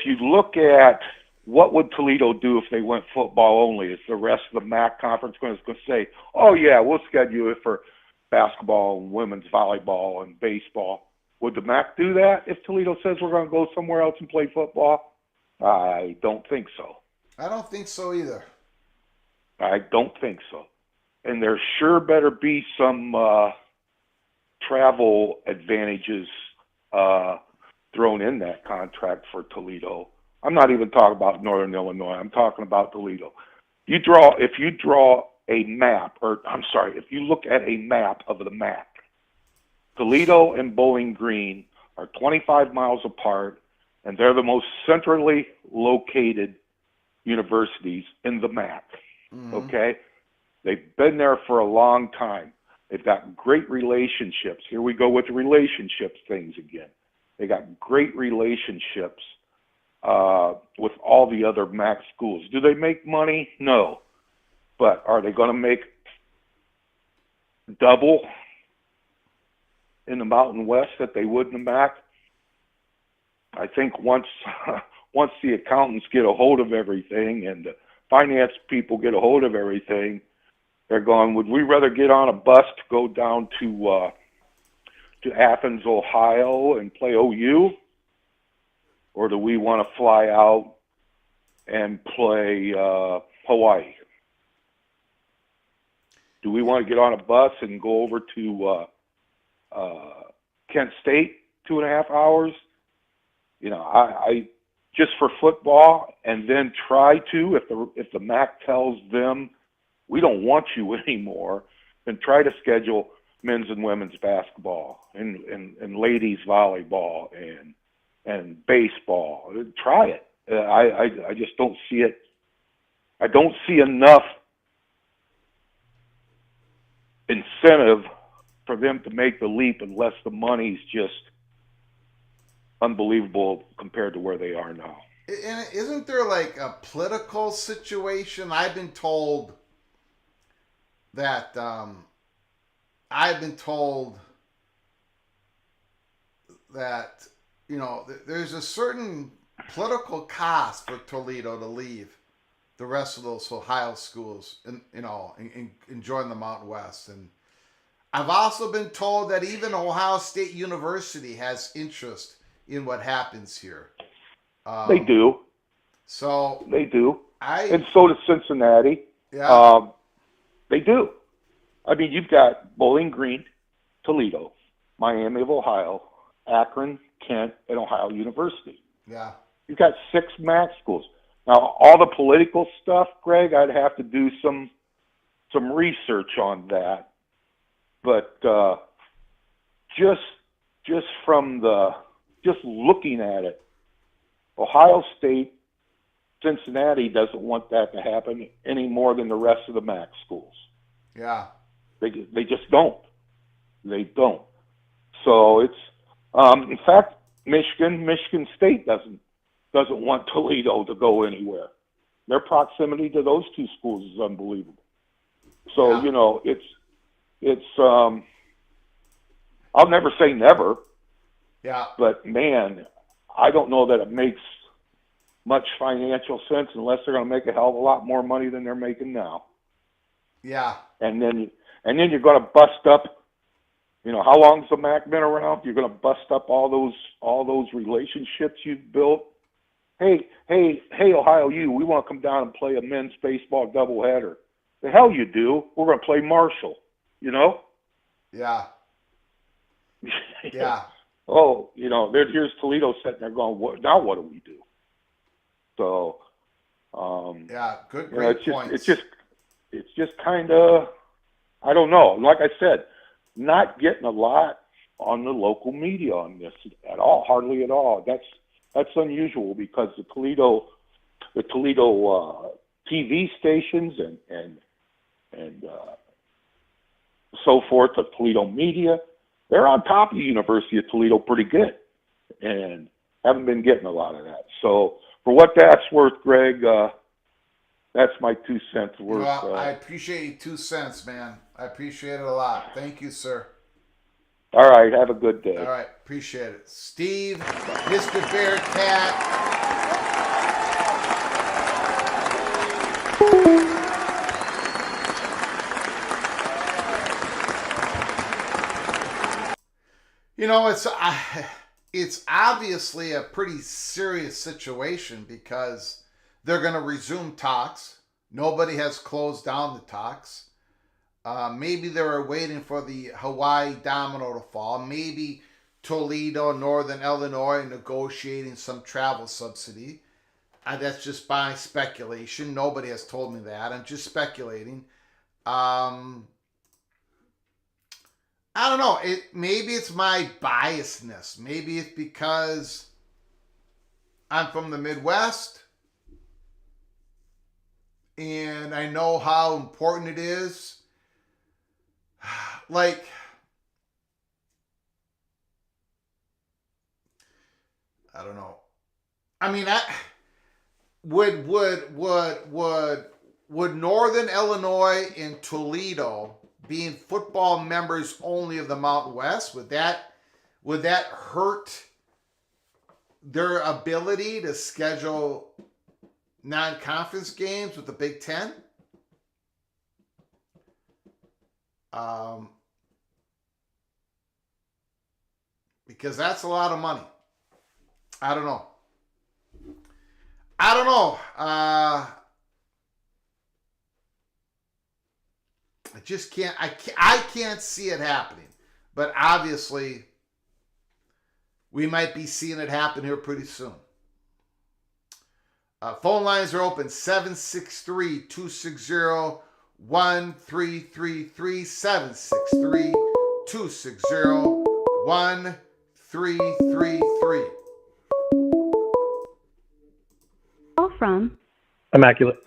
you look at what would Toledo do if they went football only? Is the rest of the MAC conference going to say, oh, yeah, we'll schedule it for basketball and women's volleyball and baseball? Would the MAC do that if Toledo says we're going to go somewhere else and play football? I don't think so. I don't think so either. I don't think so. And there sure better be some travel advantages thrown in that contract for Toledo. I'm not even talking about Northern Illinois. I'm talking about Toledo. If you draw a map, if you look at a map of the MAC, Toledo and Bowling Green are 25 miles apart, and they're the most centrally located universities in the MAC. Mm-hmm. Okay? They've been there for a long time. They've got great relationships. Here we go with the relationships things again. They got great relationships with all the other MAC schools. Do they make money? No. But are they going to make double in the Mountain West that they would in the MAC? I think once the accountants get a hold of everything and the finance people get a hold of everything, they're going, would we rather get on a bus to go down to Athens, Ohio and play OU? Or do we want to fly out and play Hawaii? Do we want to get on a bus and go over to Kent State 2.5 hours? You know, I just for football, and then try to, if the MAC tells them we don't want you anymore, then try to schedule men's and women's basketball and ladies volleyball and baseball. Try it. I just don't see it. I don't see enough incentive for them to make the leap unless the money's just unbelievable compared to where they are now. And isn't there like a political situation? I've been told that you know, there's a certain political cost for Toledo to leave the rest of those Ohio schools and join the Mountain West. And I've also been told that even Ohio State University has interest in what happens here. They do. So they do. And so does Cincinnati. Yeah. They do. I mean, you've got Bowling Green, Toledo, Miami of Ohio, Akron, Kent, and Ohio University. Yeah. You've got 6 MAC schools. Now, all the political stuff, Greg, I'd have to do some research on that. But just looking at it, Ohio State, Cincinnati doesn't want that to happen any more than the rest of the MAC schools. Yeah. They just don't. They don't. So it's in fact, Michigan State doesn't want Toledo to go anywhere. Their proximity to those 2 schools is unbelievable. So yeah. You know, it's I'll never say never. Yeah. But man, I don't know that it makes much financial sense unless they're going to make a hell of a lot more money than they're making now. Yeah. And then you're going to bust up. You know, how long's the MAC been around? You're going to bust up all those relationships you've built. Hey, Ohio U, we want to come down and play a men's baseball doubleheader. The hell you do? We're going to play Marshall. You know? Yeah. Yeah. Oh, you know, here's Toledo sitting there going, now what do we do? So, yeah, great points. It's just kind of, I don't know. Like I said, not getting a lot on the local media on this at all, hardly at all. That's unusual because the Toledo TV stations and so forth, the Toledo media, they're on top of the University of Toledo pretty good, and haven't been getting a lot of that. So for what that's worth, Greg, that's my 2 cents worth. Well, I appreciate you 2 cents, man. I appreciate it a lot. Thank you, sir. All right, have a good day. All right, appreciate it. Steve, Mr. Bearcat. it's obviously a pretty serious situation because they're going to resume talks. Nobody has closed down the talks. Maybe they were waiting for the Hawaii domino to fall. Maybe Toledo, Northern Illinois, negotiating some travel subsidy. That's just my speculation. Nobody has told me that. I'm just speculating. I don't know. Maybe it's my biasness. Maybe it's because I'm from the Midwest and I know how important it is. Like, I don't know. I mean, would Northern Illinois and Toledo being football members only of the Mountain West, would that hurt their ability to schedule non-conference games with the Big Ten? Because that's a lot of money. I don't know. I just can't. I can't see it happening. But obviously, we might be seeing it happen here pretty soon. Phone lines are open 763-260-1333, 763-260-1333. Call from Immaculate.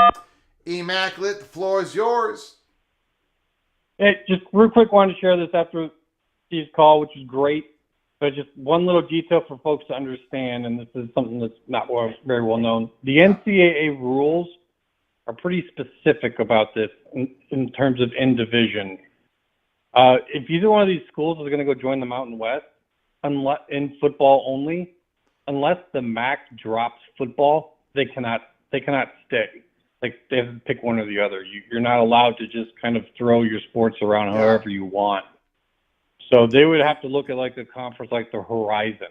Immaculate, the floor is yours. Hey, just real quick, wanted to share this after Steve's call, which is great. But just one little detail for folks to understand, and this is something that's not very well known. The NCAA rules are pretty specific about this in terms of in division. If either one of these schools is going to go join the Mountain West, unless in football only, unless the MAC drops football, they cannot stay. Like, they have to pick one or the other. You're not allowed to just kind of throw your sports around however you want. So they would have to look at like a conference like the Horizon.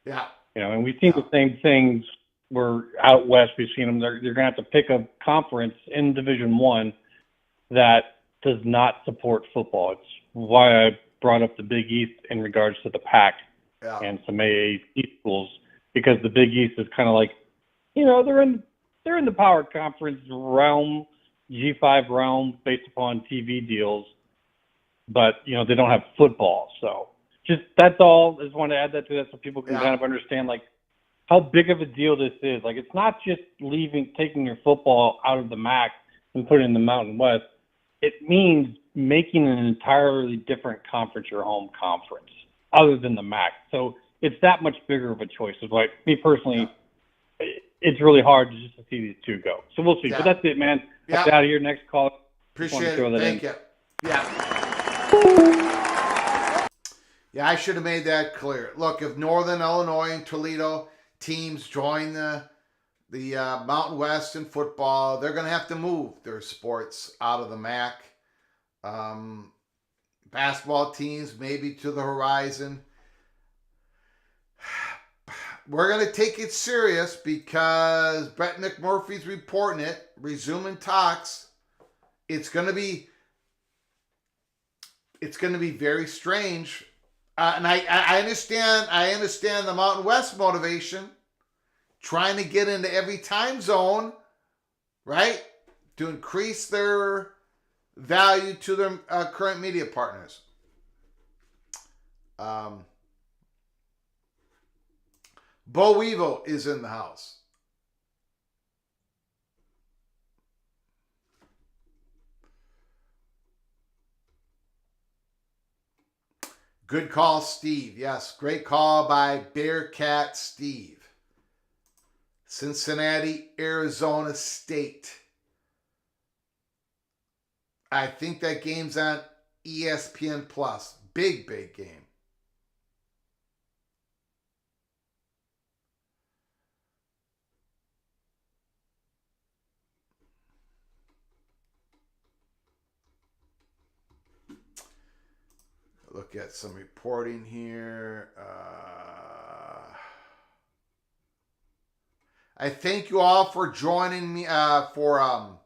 Yeah. And we've seen the same things where out west we've seen them. They're going to have to pick a conference in Division I that does not support football. It's why I brought up the Big East in regards to the PAC and some AAC schools, because the Big East is kind of like, they're in the power conference realm, G5 realm based upon TV deals. But, they don't have football. So just that's all. I just want to add that to that so people can kind of understand, like, how big of a deal this is. Like, it's not just taking your football out of the MAC and putting it in the Mountain West. It means making an entirely different conference your home conference other than the MAC. So it's that much bigger of a choice. It's like, me personally, it's really hard to see these two go. So we'll see. But that's it, man. I'll get out of here. Next call. Appreciate it. Thank you. Yeah, I should have made that clear. Look, if Northern Illinois and Toledo teams join the Mountain West in football, they're going to have to move their sports out of the MAC. Basketball teams maybe to the Horizon. We're going to take it serious because Brett McMurphy's reporting it, resuming talks. It's going to be very strange. And I understand the Mountain West motivation, trying to get into every time zone, right, to increase their value to their current media partners. Bo Weevil is in the house. Good call, Steve. Yes, great call by Bearcat Steve. Cincinnati, Arizona State. I think that game's on ESPN Plus. Big game. look at some reporting here. I thank you all for joining me for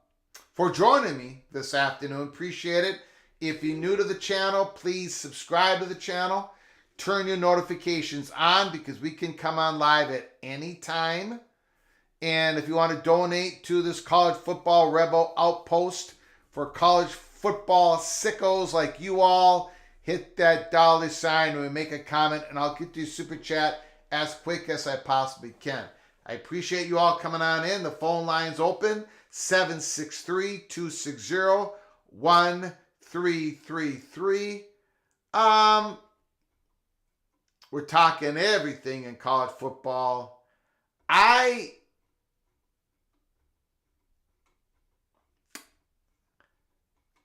joining me this afternoon. Appreciate it. If you're new to the channel, please subscribe to the channel. Turn your notifications on because we can come on live at any time. And if you want to donate to this College Football Rebel Outpost for college football sickos like you all, hit that $sign when we make a comment, and I'll get to your super chat as quick as I possibly can. I appreciate you all coming on in. The phone line's open, 763-260-1333. We're talking everything in college football. I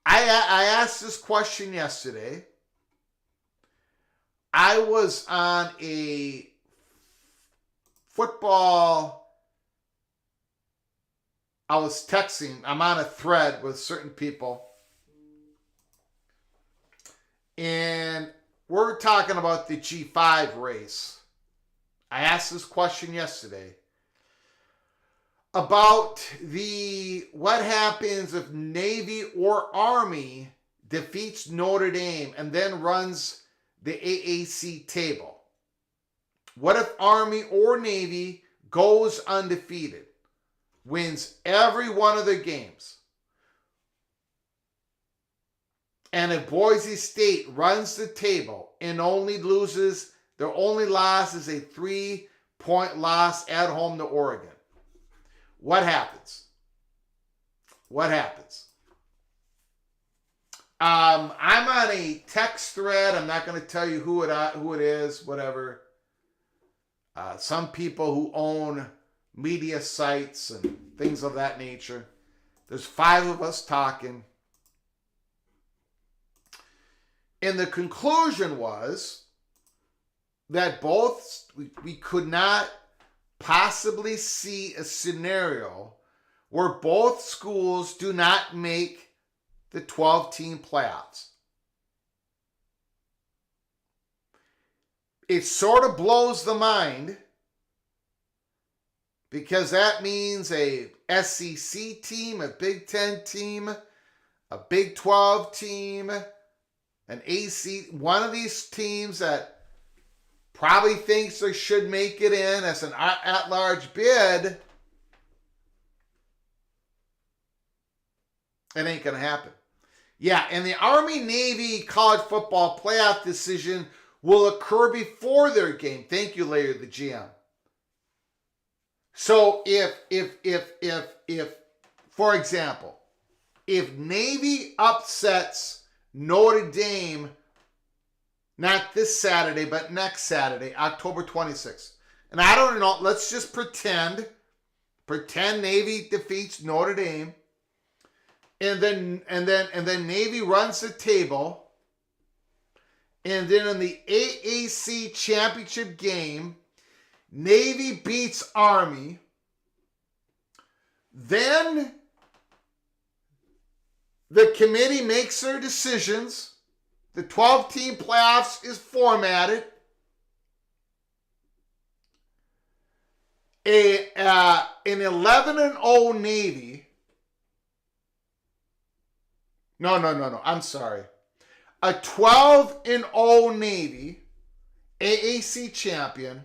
asked this question yesterday. I was on a football, I was texting, I'm on a thread with certain people, and we're talking about the G5 race. I asked this question yesterday about what happens if Navy or Army defeats Notre Dame and then runs the AAC table. What if Army or Navy goes undefeated, wins every one of their games, and if Boise State runs the table and only loses, their only loss is a 3-point loss at home to Oregon? What happens? What happens? I'm on a text thread. I'm not going to tell you who it is, whatever. Some people who own media sites and things of that nature. There's 5 of us talking. And the conclusion was that we could not possibly see a scenario where both schools do not make the 12-team playoffs. It sort of blows the mind because that means a SEC team, a Big Ten team, a Big 12 team, an AC, one of these teams that probably thinks they should make it in as an at-large bid. It ain't going to happen. Yeah, and the Army-Navy college football playoff decision will occur before their game. Thank you, Larry, the GM. So if for example, if Navy upsets Notre Dame, not this Saturday, but next Saturday, October 26th. And I don't know, let's just pretend Navy defeats Notre Dame. And then Navy runs the table. And then in the AAC championship game, Navy beats Army. Then the committee makes their decisions. The 12-team playoffs is formatted. An 11-0 Navy. No. I'm sorry. A 12-0 Navy, AAC champion,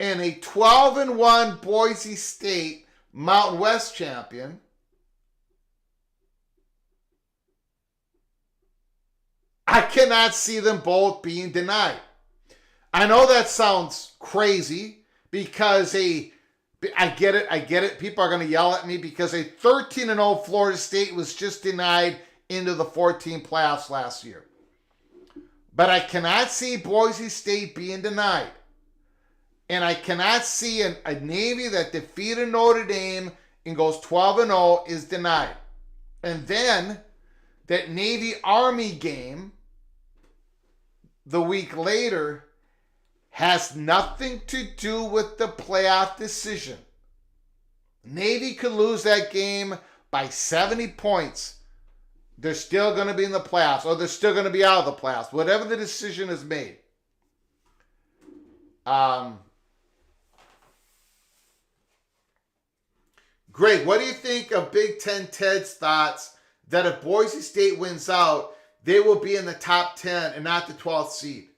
and a 12-1 Boise State Mountain West champion. I cannot see them both being denied. I know that sounds crazy because I get it. People are going to yell at me because a 13-0 Florida State was just denied into the 14 playoffs last year. But I cannot see Boise State being denied. And I cannot see a Navy that defeated Notre Dame and goes 12-0 is denied. And then that Navy-Army game the week later has nothing to do with the playoff decision. Navy could lose that game by 70 points They're still going to be in the playoffs, or they're still going to be out of the playoffs. Whatever the decision is made. Greg, what do you think of Big Ten Ted's thoughts that if Boise State wins out, they will be in the top 10 and not the 12th seed?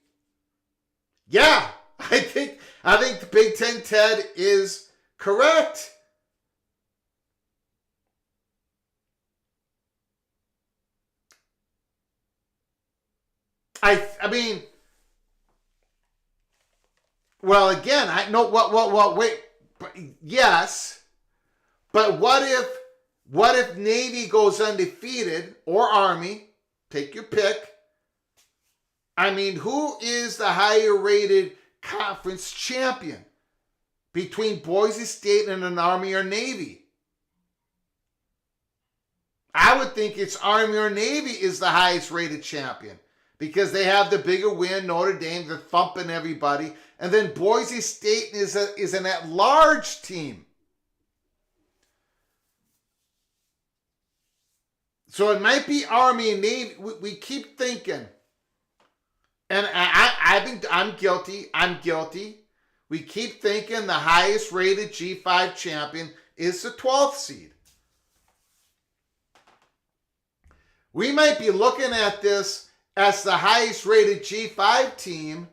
Yeah, I think the Big Ten Ted is correct. I mean, well, again, I know wait, yes, but what if Navy goes undefeated or Army? Take your pick. I mean, who is the higher rated conference champion between Boise State and an Army or Navy? I would think it's Army or Navy is the highest rated champion because they have the bigger win. Notre Dame, they're thumping everybody. And then Boise State is an at-large team. So it might be Army and Navy. We keep thinking. And I'm guilty. We keep thinking the highest rated G5 champion is the 12th seed. We might be looking at this as the highest rated G5 team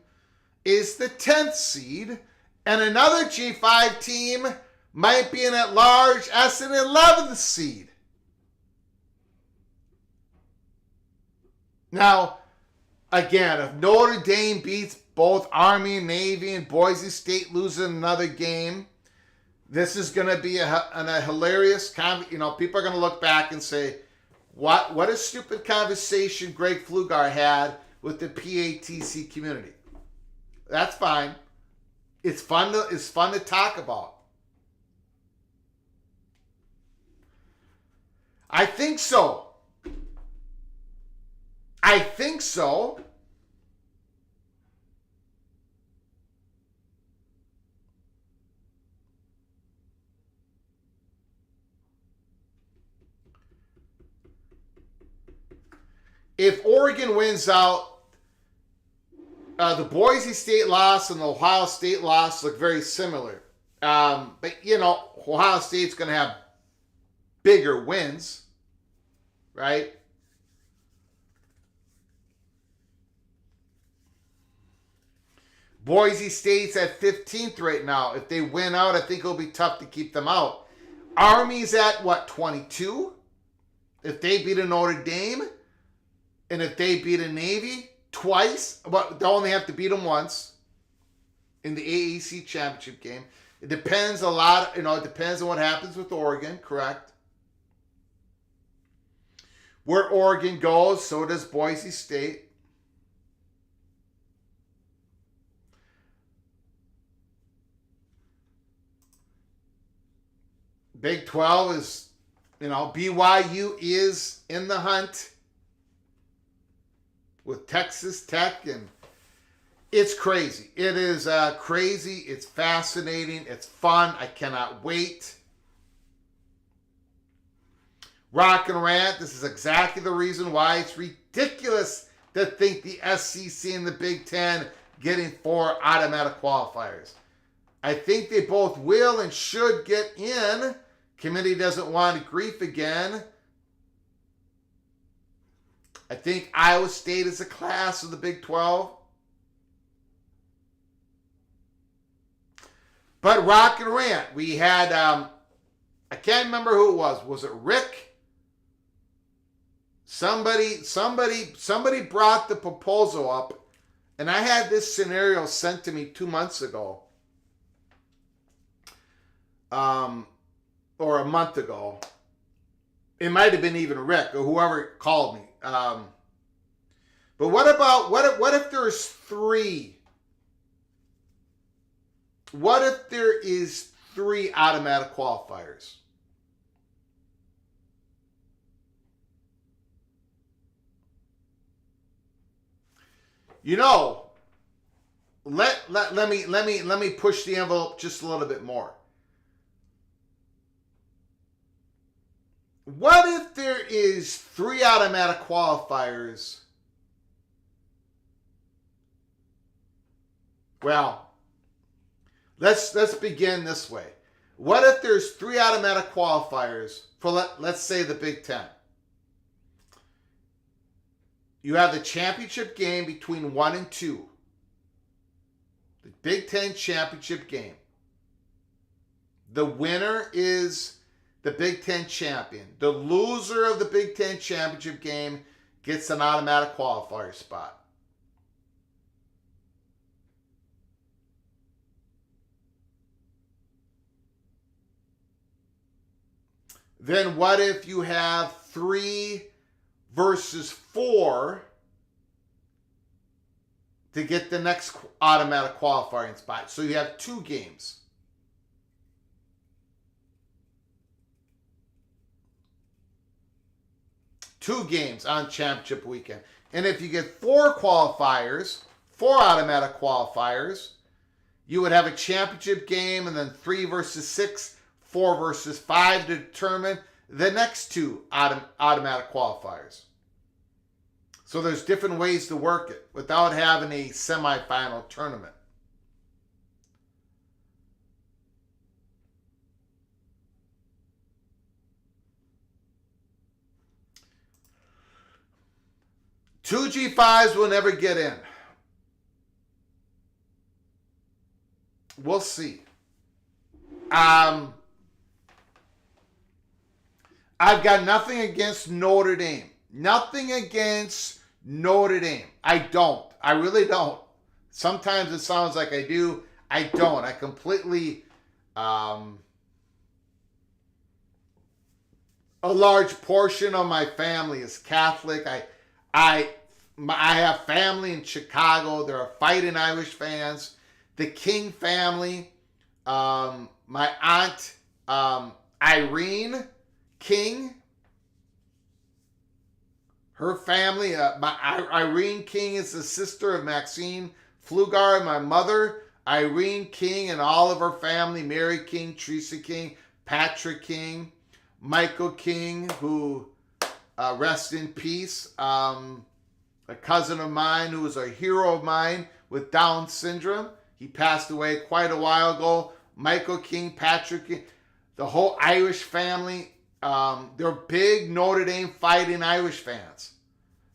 is the 10th seed, and another G5 team might be an at-large as an 11th seed. Now, again, if Notre Dame beats both Army and Navy and Boise State loses another game, this is going to be a hilarious, people are going to look back and say, what a stupid conversation Greg Pflugar had with the PATC community. That's fine. It's fun to talk about. I think so. If Oregon wins out, the Boise State loss and the Ohio State loss look very similar. But, Ohio State's going to have bigger wins, right? Boise State's at 15th right now. If they win out, I think it'll be tough to keep them out. Army's at, 22? If they beat a Notre Dame, and if they beat a Navy twice, but they only have to beat them once in the AAC championship game. It depends a lot, it depends on what happens with Oregon, correct? Where Oregon goes, so does Boise State. Big 12 is, BYU is in the hunt with Texas Tech, and it's crazy. It is crazy. It's fascinating. It's fun. I cannot wait. Rock and Rant, this is exactly the reason why it's ridiculous to think the SEC and the Big Ten getting 4 automatic qualifiers. I think they both will and should get in. Committee doesn't want grief again. I think Iowa State is a class of the Big 12. But Rock and Rant, we had, I can't remember who it was. Was it Rick? Somebody brought the proposal up, and I had this scenario sent to me 2 months ago. Or a month ago. It might have been even Rick or whoever called me. But what if there's 3? What if there is 3 automatic qualifiers? Let me push the envelope just a little bit more. What if there is 3 automatic qualifiers? Well, let's begin this way. What if there's 3 automatic qualifiers for let's say the Big Ten? You have the championship game between 1 and 2. The Big Ten championship game. The winner is the Big Ten champion. The loser of the Big Ten championship game gets an automatic qualifier spot. Then what if you have 3 versus 4 to get the next automatic qualifying spot? So you have 2 games. Two games on championship weekend. And if you get 4 qualifiers, 4 automatic qualifiers, you would have a championship game and then 3 versus 6, 4 versus 5 to determine the next 2 automatic qualifiers. So there's different ways to work it without having a semifinal tournament. Two G5s will never get in. We'll see. I've got nothing against Notre Dame. Nothing against Notre Dame. I don't. I really don't. Sometimes it sounds like I do. I don't. I completely... a large portion of my family is Catholic. I have family in Chicago. There are fighting Irish fans. The King family. My aunt Irene King. Her family. Irene King is the sister of Maxine Pflugar. My mother, Irene King, and all of her family. Mary King, Teresa King, Patrick King, Michael King, who... rest in peace. A cousin of mine who was a hero of mine with Down syndrome. He passed away quite a while ago. Michael King, Patrick King, the whole Irish family. They're big Notre Dame fighting Irish fans.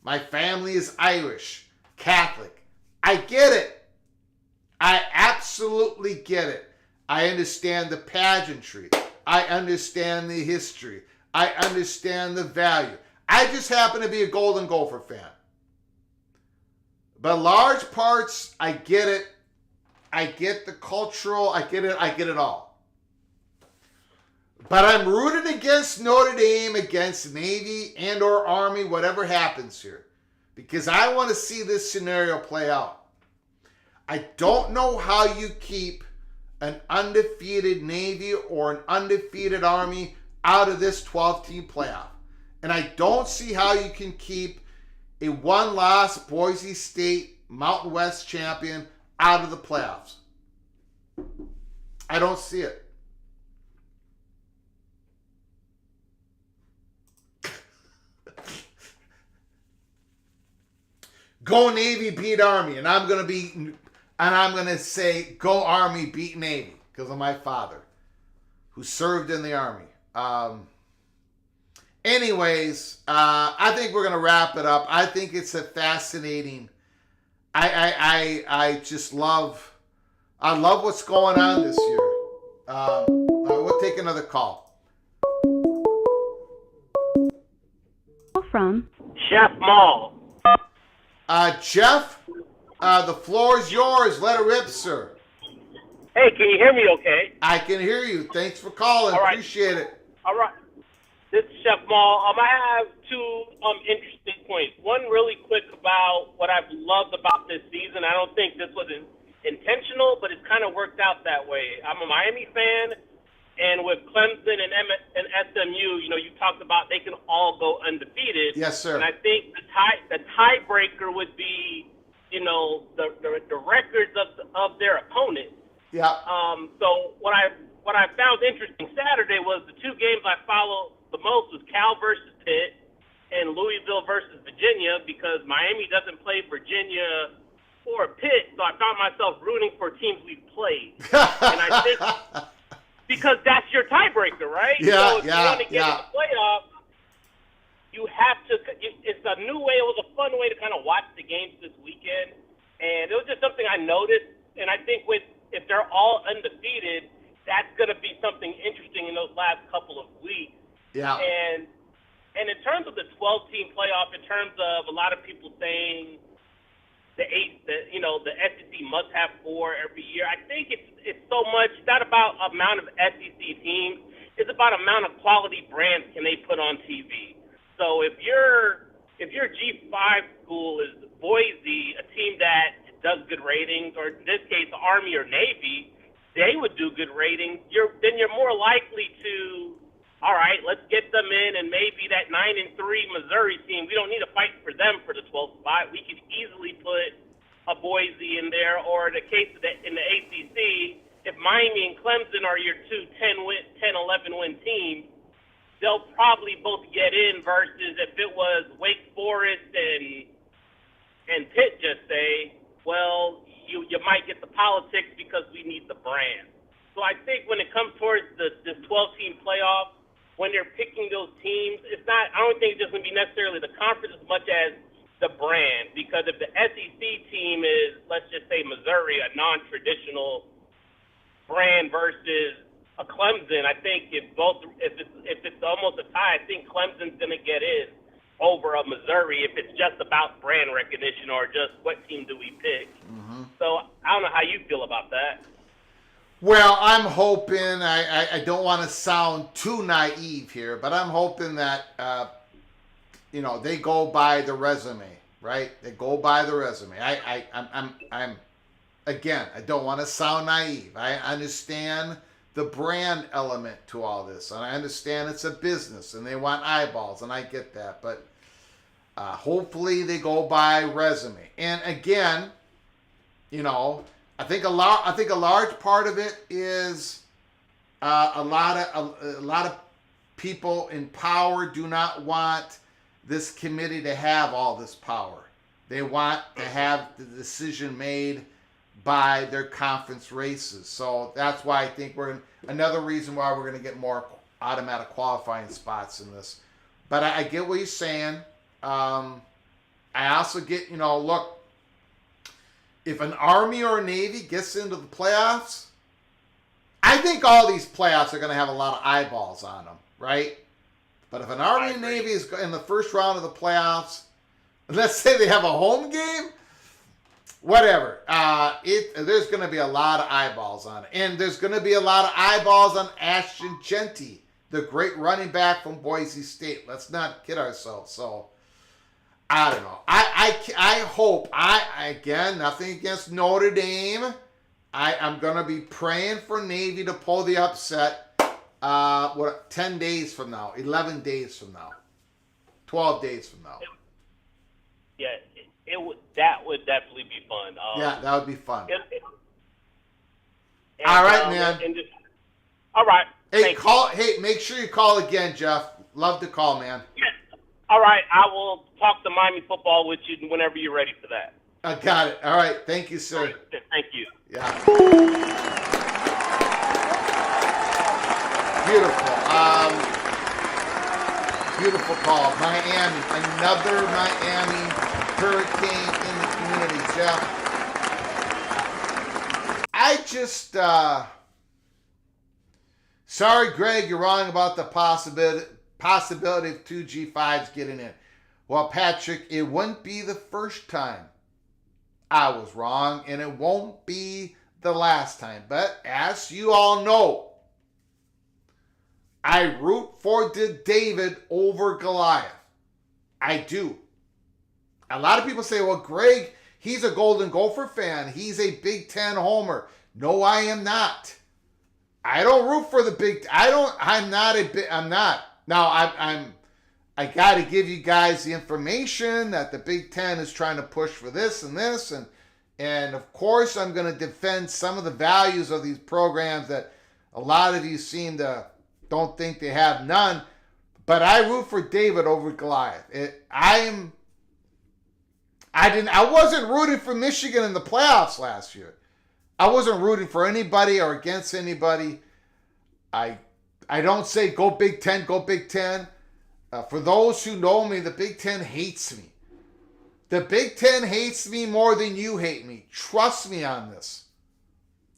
My family is Irish, Catholic. I get it. I absolutely get it. I understand the pageantry. I understand the history. I understand the value. I just happen to be a Golden Gopher fan. But large parts, I get it. I get the cultural, I get it all. But I'm rooted against Notre Dame, against Navy and or Army, whatever happens here. Because I want to see this scenario play out. I don't know how you keep an undefeated Navy or an undefeated Army out of this 12-team playoff. And I don't see how you can keep a 1-loss Boise State Mountain West champion out of the playoffs. I don't see it. Go Navy, beat Army, and I'm gonna say go Army, beat Navy because of my father, who served in the Army. Anyways, I think we're gonna wrap it up. I think it's a fascinating. I just love. I love what's going on this year. We'll take another call. From Chef Maul. Jeff, the floor is yours. Let it rip, sir. Hey, can you hear me okay? I can hear you. Thanks for calling. All right. Appreciate it. All right. This is Chef Maul. I have 2 interesting points. One really quick about what I've loved about this season. I don't think this was intentional, but it's kind of worked out that way. I'm a Miami fan, and with Clemson and SMU, you talked about they can all go undefeated. Yes, sir. And I think the tiebreaker would be, the records of their opponents. Yeah. So what what I found interesting Saturday was the two games I followed the most was Cal versus Pitt and Louisville versus Virginia, because Miami doesn't play Virginia or Pitt, so I found myself rooting for teams we've played. And I think because that's your tiebreaker, right? Yeah, so if you want to get in the playoffs, you have to. It's a new way. It was a fun way to kind of watch the games this weekend, and it was just something I noticed. And I think if they're all undefeated, that's going to be something interesting in those last couple of weeks. Yeah. And in terms of the 12-team playoff, in terms of a lot of people saying the SEC must have 4 every year, I think it's so much. It's not about amount of SEC teams. It's about amount of quality brands can they put on TV. So if your G5 school is Boise, a team that does good ratings, or in this case, the Army or Navy, they would do good ratings. Then you're more likely to, all right, let's get them in, and maybe that 9-3 Missouri team, we don't need to fight for them for the 12th spot. We could easily put a Boise in there, or in the case of in the ACC, if Miami and Clemson are your two 10-11 teams, they'll probably both get in, versus if it was Wake Forest and Pitt, just say, well, you might get the politics because we need the brand. So I think when it comes towards this 12-team playoff, when they're picking those teams, I don't think it's just going to be necessarily the conference as much as the brand. Because if the SEC team is, let's just say Missouri, a non-traditional brand, versus a Clemson, I think if it's almost a tie, I think Clemson's going to get in over a Missouri if it's just about brand recognition or just what team do we pick. Mm-hmm. So I don't know how you feel about that. Well, I'm hoping, I don't want to sound too naive here, but I'm hoping that, they go by the resume, right? They go by the resume. I'm again, I don't want to sound naive. I understand the brand element to all this, and I understand it's a business and they want eyeballs, and I get that, but hopefully they go by resume. And again, I think a large part of it is a lot of people in power do not want this committee to have all this power. They want to have the decision made by their conference races. So that's why I think another reason why we're going to get more automatic qualifying spots in this. But I get what you're saying. I also get, look, if an Army or a Navy gets into the playoffs, I think all these playoffs are going to have a lot of eyeballs on them, right? But if an Army and Navy is in the first round of the playoffs, let's say they have a home game, whatever, there's going to be a lot of eyeballs on it. And there's going to be a lot of eyeballs on Ashton Jeanty, the great running back from Boise State. Let's not kid ourselves. So, I don't know. I hope, again, nothing against Notre Dame. I'm going to be praying for Navy to pull the upset 10 days from now, 11 days from now, 12 days from now. Yeah, that would definitely be fun. Yeah, that would be fun. All right, man. All right. Hey, make sure you call again, Jeff. Love to call, man. Yeah. All right, I will talk to Miami football with you whenever you're ready for that. I got it. All right, thank you, sir. Right. Thank you. Yeah. Beautiful. Beautiful call. Miami, another Miami hurricane in the community, Jeff. I just, sorry, Greg, you're wrong about the possibility of 2 G5s getting in. Well, Patrick, it wouldn't be the first time I was wrong, and it won't be the last time. But as you all know, I root for David over Goliath. I do. A lot of people say, well, Greg, he's a Golden Gopher fan. He's a Big Ten homer. No, I am not. I don't root for the Big. I'm not. Now, I got to give you guys the information that the Big Ten is trying to push for this and this, and of course I'm going to defend some of the values of these programs that A lot of you don't think they have none, but I root for David over Goliath. I wasn't rooting for Michigan in the playoffs last year. I wasn't rooting for anybody or against anybody. I don't say go Big Ten, go Big Ten. For those who know me, the Big Ten hates me. The Big Ten hates me more than you hate me. Trust me on this.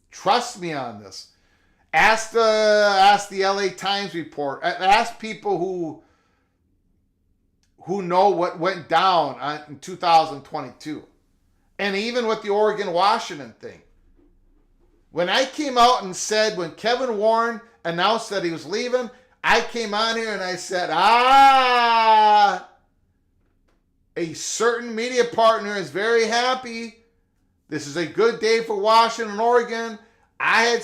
Trust me on this. Ask the LA Times report. Ask people who know what went down in 2022. And even with the Oregon-Washington thing. When I came out and said, when Kevin Warren announced that he was leaving, I came on here and I said, a certain media partner is very happy. This is a good day for Washington and Oregon. I'm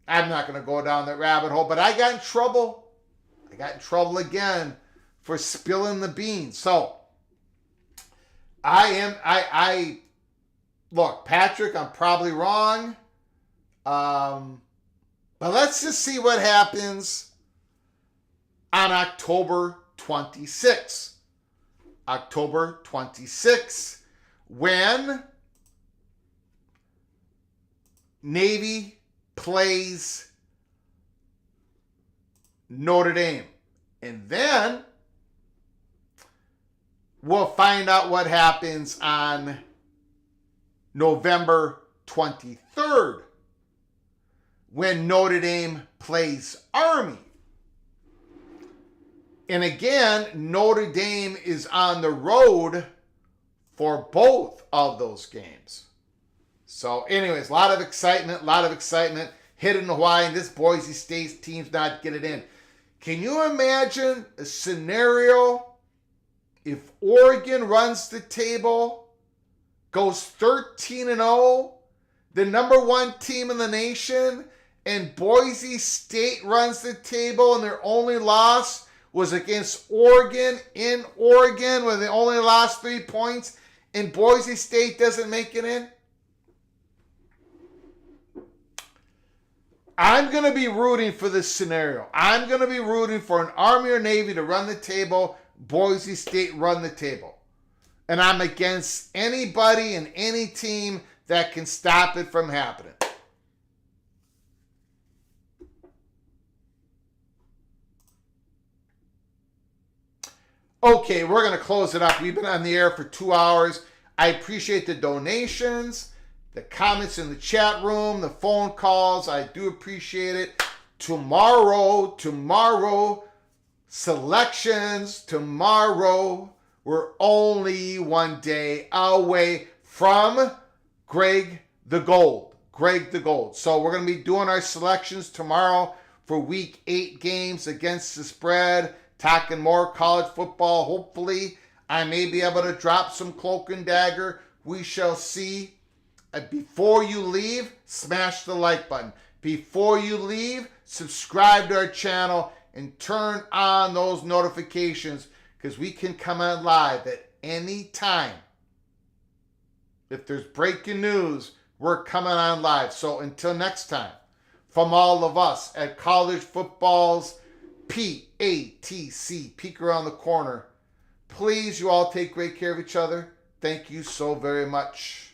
not going to go down that rabbit hole, but I got in trouble. I got in trouble again for spilling the beans. So, look, Patrick, I'm probably wrong. But let's just see what happens on October 26th. October 26th, when Navy plays Notre Dame. And then we'll find out what happens on November 23rd when Notre Dame plays Army. And again, Notre Dame is on the road for both of those games. So anyways, a lot of excitement. Hidden Hawaii, and this Boise State team's not getting in. Can you imagine a scenario if Oregon runs the table, goes 13-0, the number one team in the nation, and Boise State runs the table and their only loss was against Oregon in Oregon where they only lost 3 points and Boise State doesn't make it in? I'm going to be rooting for this scenario. I'm going to be rooting for an Army or Navy to run the table, Boise State run the table. And I'm against anybody and any team that can stop it from happening. Okay, we're going to close it up. We've been on the air for 2 hours. I appreciate the donations, the comments in the chat room, the phone calls. I do appreciate it. Tomorrow, selections. Tomorrow, we're only one day away from Greg the Gold. So we're going to be doing our selections tomorrow for week 8 games against the spread. Talking more college football. Hopefully, I may be able to drop some cloak and dagger. We shall see. Before you leave, smash the like button. Before you leave, subscribe to our channel and turn on those notifications because we can come on live at any time. If there's breaking news, we're coming on live. So until next time, from all of us at College Football's PATC, Peek Around the Corner, please, you all take great care of each other. Thank you so very much.